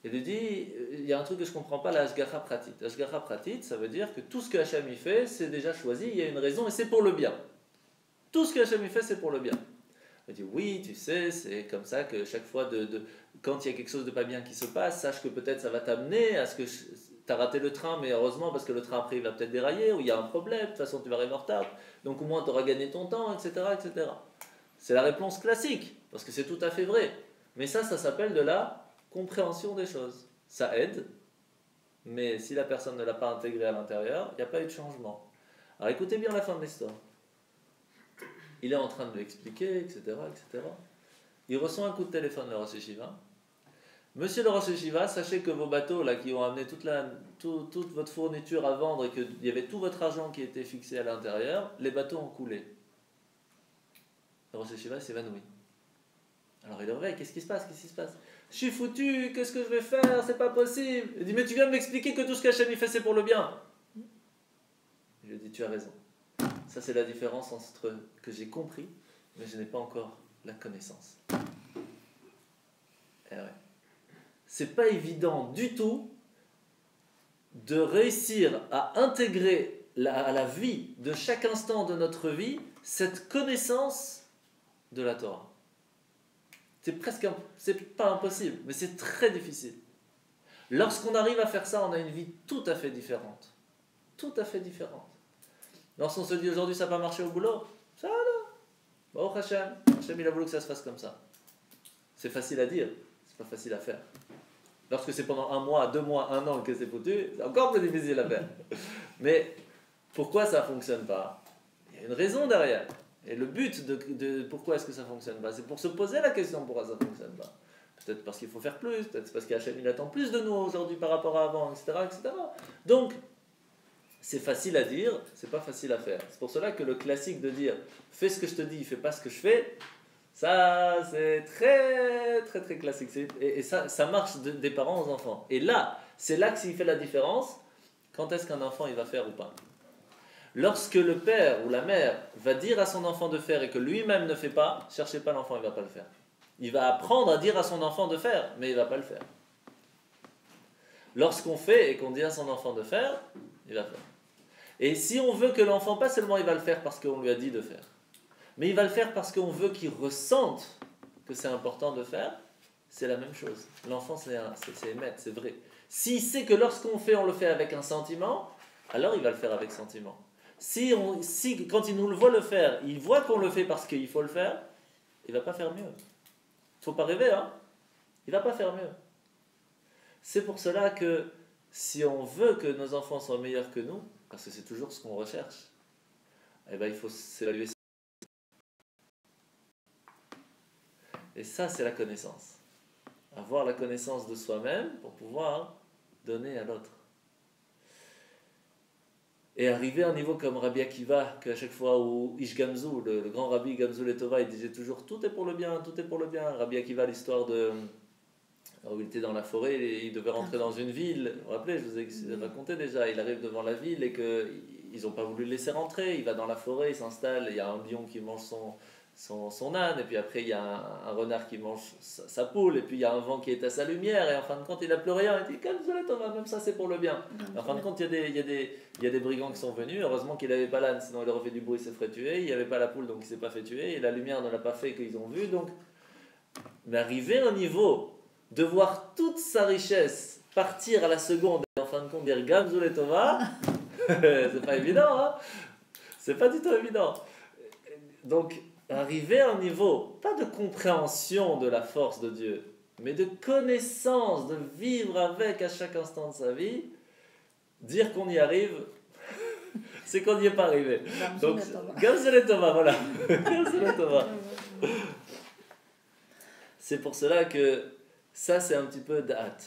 et lui dit, il y a un truc que je ne comprends pas, la Hashgacha Pratit. La Hashgacha Pratit, ça veut dire que tout ce que Hachem y fait, c'est déjà choisi, il y a une raison, et c'est pour le bien. Tout ce que Hachem y fait, c'est pour le bien. Il dit, oui, tu sais, c'est comme ça que chaque fois, quand il y a quelque chose de pas bien qui se passe, sache que peut-être ça va t'amener à ce que tu as raté le train, mais heureusement, parce que le train après, il va peut-être dérailler, ou il y a un problème, de toute façon, tu vas arriver en retard, donc au moins, tu auras gagné ton temps, etc., etc. C'est la réponse classique, parce que c'est tout à fait vrai. Mais ça s'appelle de la compréhension des choses. Ça aide, mais si la personne ne l'a pas intégré à l'intérieur, il n'y a pas eu de changement. Alors écoutez bien la fin de l'histoire. Il est en train de l'expliquer, etc., etc. Il reçoit un coup de téléphone, le Rosh Yeshiva. Monsieur le Rosh Yeshiva, sachez que vos bateaux là, qui ont amené toute votre fourniture à vendre et qu'il y avait tout votre argent qui était fixé à l'intérieur, les bateaux ont coulé. Le Rosh Yeshiva s'évanouit. Alors il est réveille, qu'est-ce qui se passe ? Je suis foutu, qu'est-ce que je vais faire ? C'est pas possible. Il dit, mais tu viens de m'expliquer que tout ce qu'Hachem fait, c'est pour le bien. Je lui dis, tu as raison. Ça, c'est la différence entre que j'ai compris, mais je n'ai pas encore la connaissance. Eh ouais. C'est pas évident du tout de réussir à intégrer à la vie de chaque instant de notre vie cette connaissance de la Torah. C'est pas impossible, mais c'est très difficile. Lorsqu'on arrive à faire ça, on a une vie tout à fait différente. Tout à fait différente. Lorsqu'on se dit aujourd'hui ça va pas marcher au boulot, ça va. Bon, Hachem, il a voulu que ça se fasse comme ça. C'est facile à dire, c'est pas facile à faire. Lorsque c'est pendant 1 mois, 2 mois, 1 an que c'est foutu, c'est encore plus difficile à faire. Mais pourquoi ça ne fonctionne pas? Il y a une raison derrière. Et le but de pourquoi est-ce que ça ne fonctionne pas, c'est pour se poser la question pourquoi ça ne fonctionne pas. Peut-être parce qu'il faut faire plus, peut-être parce qu'Hachem il attend plus de nous aujourd'hui par rapport à avant, etc. etc. Donc, c'est facile à dire, c'est pas facile à faire. C'est pour cela que le classique de dire fais ce que je te dis, fais pas ce que je fais, ça c'est très très très classique. Et ça marche des parents aux enfants. Et là, c'est là que s'il fait la différence, quand est-ce qu'un enfant il va faire ou pas. Lorsque le père ou la mère va dire à son enfant de faire et que lui-même ne fait pas, cherchez pas l'enfant, il va pas le faire. Il va apprendre à dire à son enfant de faire, mais il va pas le faire. Lorsqu'on fait et qu'on dit à son enfant de faire, il va faire. Et si on veut que l'enfant, pas seulement il va le faire parce qu'on lui a dit de faire, mais il va le faire parce qu'on veut qu'il ressente que c'est important de faire, c'est la même chose. L'enfant, c'est émettre, c'est vrai. S'il sait que lorsqu'on fait, on le fait avec un sentiment, alors il va le faire avec sentiment. Si quand il nous le voit le faire, il voit qu'on le fait parce qu'il faut le faire, il ne va pas faire mieux. Il ne faut pas rêver, hein. Il ne va pas faire mieux. C'est pour cela que si on veut que nos enfants soient meilleurs que nous, parce que c'est toujours ce qu'on recherche, eh ben, il faut s'évaluer. Et ça, c'est la connaissance. Avoir la connaissance de soi-même pour pouvoir donner à l'autre. Et arriver à un niveau comme Rabbi Akiva, qu'à chaque fois où Ish Gamzu, le grand Rabbi Gamzu Letova, il disait toujours tout est pour le bien, tout est pour le bien. Rabbi Akiva, l'histoire de où il était dans la forêt, et il devait rentrer dans une ville. Vous vous rappelez, je vous ai raconté déjà, il arrive devant la ville et qu'ils n'ont pas voulu le laisser rentrer. Il va dans la forêt, il s'installe, il y a un lion qui mange son âne, et puis après il y a un renard qui mange sa poule, et puis il y a un vent qui est à sa lumière, et en fin de compte il n'a plus rien, il dit calme-toi, Thomas, même ça c'est pour le bien. En fin de compte il y a des brigands qui sont venus, heureusement qu'il n'avait pas l'âne, sinon il aurait fait du bruit, il se ferait tuer, il n'y avait pas la poule donc il ne s'est pas fait tuer, et la lumière ne l'a pas fait qu'ils ont vu, donc. Mais arriver à un niveau de voir toute sa richesse partir à la seconde, et en fin de compte dire Gamzu Letova, c'est pas évident, hein, c'est pas du tout évident. Donc arriver à un niveau, pas de compréhension de la force de Dieu, mais de connaissance, de vivre avec à chaque instant de sa vie, dire qu'on y arrive, c'est qu'on n'y est pas arrivé. Donc, Gamzu Letova, voilà. Gamzu Letova. C'est pour cela que ça, c'est un petit peu da'at.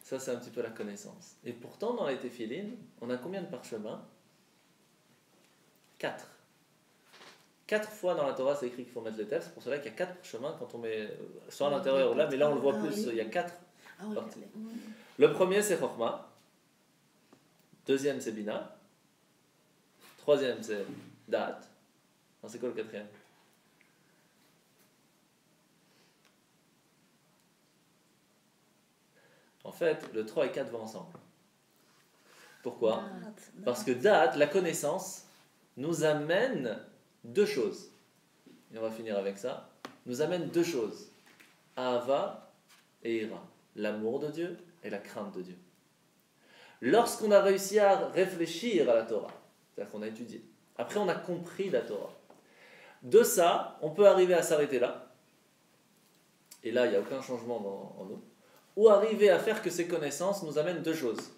Ça, c'est un petit peu la connaissance. Et pourtant, dans les téphilines, on a combien de parchemins? 4. 4 fois dans la Torah, c'est écrit qu'il faut mettre les tefs. C'est pour cela qu'il y a 4 parchemins quand on met soit à l'intérieur ou là, mais là on le voit plus. Il y a 4 parties. Le premier, c'est Chokhmah. Deuxième, c'est Bina. Troisième, c'est Da'at. C'est quoi le quatrième? En fait, le 3 et 4 vont ensemble. Pourquoi? Parce que Da'at, la connaissance, nous amène 2 choses. Et on va finir avec ça. Nous amène 2 choses. Ahava et Ira. L'amour de Dieu et la crainte de Dieu. Lorsqu'on a réussi à réfléchir à la Torah, c'est-à-dire qu'on a étudié, après on a compris la Torah, de ça, on peut arriver à s'arrêter là. Et là, il n'y a aucun changement en nous. Ou arriver à faire que ces connaissances nous amènent 2 choses.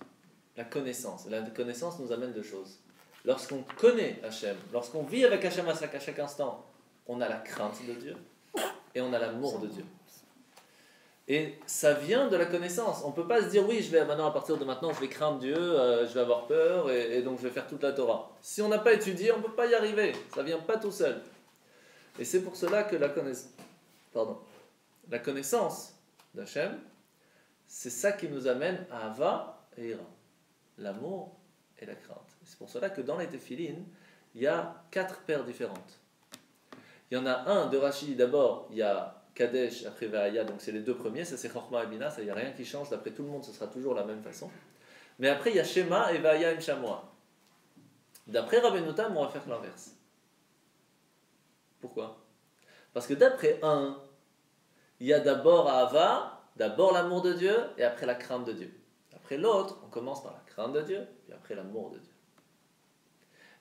La connaissance. La connaissance nous amène 2 choses. Lorsqu'on connaît Hachem, lorsqu'on vit avec Hachem à chaque instant, on a la crainte de Dieu et on a l'amour de Dieu. Et ça vient de la connaissance. On ne peut pas se dire, oui, à partir de maintenant, je vais craindre Dieu, je vais avoir peur et donc je vais faire toute la Torah. Si on n'a pas étudié, on ne peut pas y arriver. Ça ne vient pas tout seul. Et c'est pour cela que la connaissance d'Hachem, c'est ça qui nous amène à Ava et Ira, l'amour et la crainte. C'est pour cela que dans les téphilines, il y a 4 paires différentes. Il y en a un de Rashi, d'abord, il y a Kadesh, après Ve'aya, donc c'est les 2 premiers, ça c'est Chokhmah et Bina, ça il n'y a rien qui change, d'après tout le monde ce sera toujours la même façon. Mais après il y a Shema et Ve'aya et Mshamoa. D'après Rabbeinu Tam, on va faire l'inverse. Pourquoi? Parce que d'après un, il y a d'abord Ahava, d'abord l'amour de Dieu, et après la crainte de Dieu. Après l'autre, on commence par la crainte de Dieu, puis après l'amour de Dieu.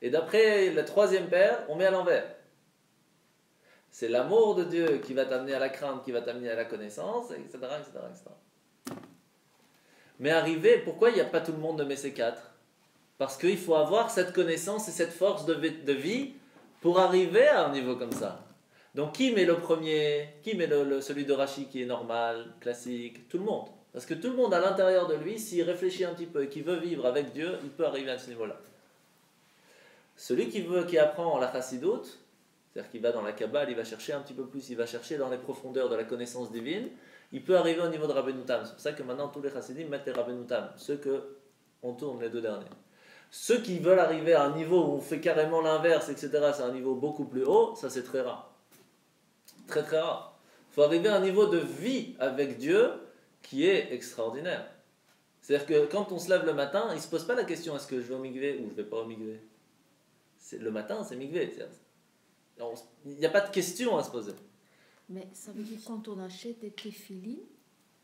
Et d'après le troisième père, on met à l'envers. C'est l'amour de Dieu qui va t'amener à la crainte, qui va t'amener à la connaissance, etc., etc., etc. Mais arriver, pourquoi il n'y a pas tout le monde de met ces quatre? Parce qu'il faut avoir cette connaissance et cette force de vie pour arriver à un niveau comme ça. Donc qui met le premier? Qui met celui de Rashi qui est normal, classique? Tout le monde. Parce que tout le monde à l'intérieur de lui, s'il réfléchit un petit peu et qui veut vivre avec Dieu, il peut arriver à ce niveau-là. Celui qui apprend la chassidoute, c'est-à-dire qu'il va dans la Kabbale, il va chercher un petit peu plus, il va chercher dans les profondeurs de la connaissance divine, il peut arriver au niveau de Rabbeinu Tam. C'est pour ça que maintenant tous les chassidim mettent les Rabbeinu Tam, ceux qu'on tourne les deux derniers. Ceux qui veulent arriver à un niveau où on fait carrément l'inverse, etc., c'est un niveau beaucoup plus haut, ça c'est très rare. Très très rare. Il faut arriver à un niveau de vie avec Dieu qui est extraordinaire. C'est-à-dire que quand on se lève le matin, il ne se pose pas la question est-ce que je vais au mikvé ou je ne vais pas au mikvé. Le matin, c'est mikvé. Il n'y a pas de question à se poser. Mais ça veut dire que quand on achète des téphilines,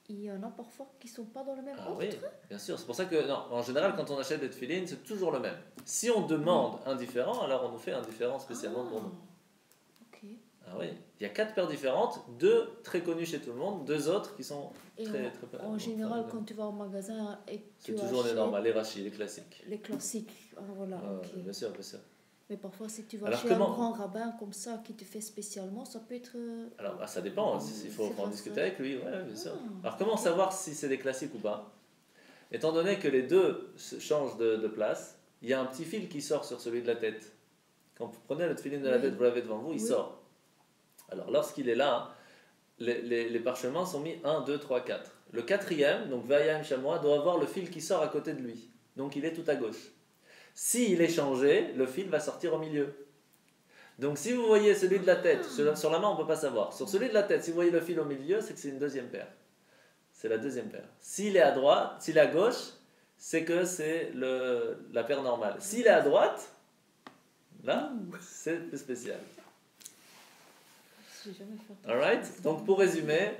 il y en a parfois qui ne sont pas dans le même ordre. Oui, bien sûr. C'est pour ça que, non, en général, quand on achète des tefilines, c'est toujours le même. Si on demande un différent, alors on nous fait un différent spécialement pour nous. Ok. Ah oui, il y a 4 paires différentes, 2 très connues chez tout le monde, 2 autres qui sont Et très en général, quand tu vas au magasin et que c'est tu toujours les achètes normales, les rachis, les classiques. les classiques, voilà. Ok. Bien sûr, bien sûr. Mais parfois, si tu vas Alors, chez un grand rabbin comme ça qui te fait spécialement, ça peut être. Alors, ça dépend, il faut en discuter avec lui, ouais, bien sûr. Alors, comment savoir si c'est des classiques ou pas? Étant donné que les deux changent de place, il y a un petit fil qui sort sur celui de la tête. Quand vous prenez le filine de la tête, vous l'avez devant vous, il sort. Alors, lorsqu'il est là, les parchemins sont mis 1, 2, 3, 4. Le quatrième, donc Vayam Chamois, doit avoir le fil qui sort à côté de lui. Donc, il est tout à gauche. S'il est changé, le fil va sortir au milieu. Donc si vous voyez celui de la tête, sur la main on ne peut pas savoir. Sur celui de la tête, si vous voyez le fil au milieu, c'est que c'est une deuxième paire. C'est la deuxième paire. S'il est à droite, s'il est à gauche, c'est que c'est la paire normale. S'il est à droite, là, c'est plus spécial. Alright? Donc pour résumer,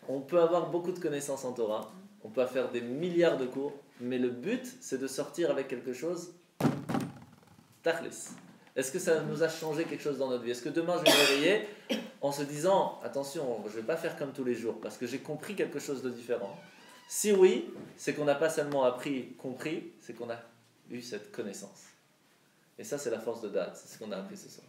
on peut avoir beaucoup de connaissances en Torah, on peut faire des milliards de cours, mais le but c'est de sortir avec quelque chose tachlis. Est-ce que ça nous a changé quelque chose dans notre vie? Est-ce que demain je vais me réveiller en se disant attention, je ne vais pas faire comme tous les jours parce que j'ai compris quelque chose de différent? Si oui, c'est qu'on n'a pas seulement compris, c'est qu'on a eu cette connaissance. Et ça, c'est la force de Da'at, c'est ce qu'on a appris ce soir.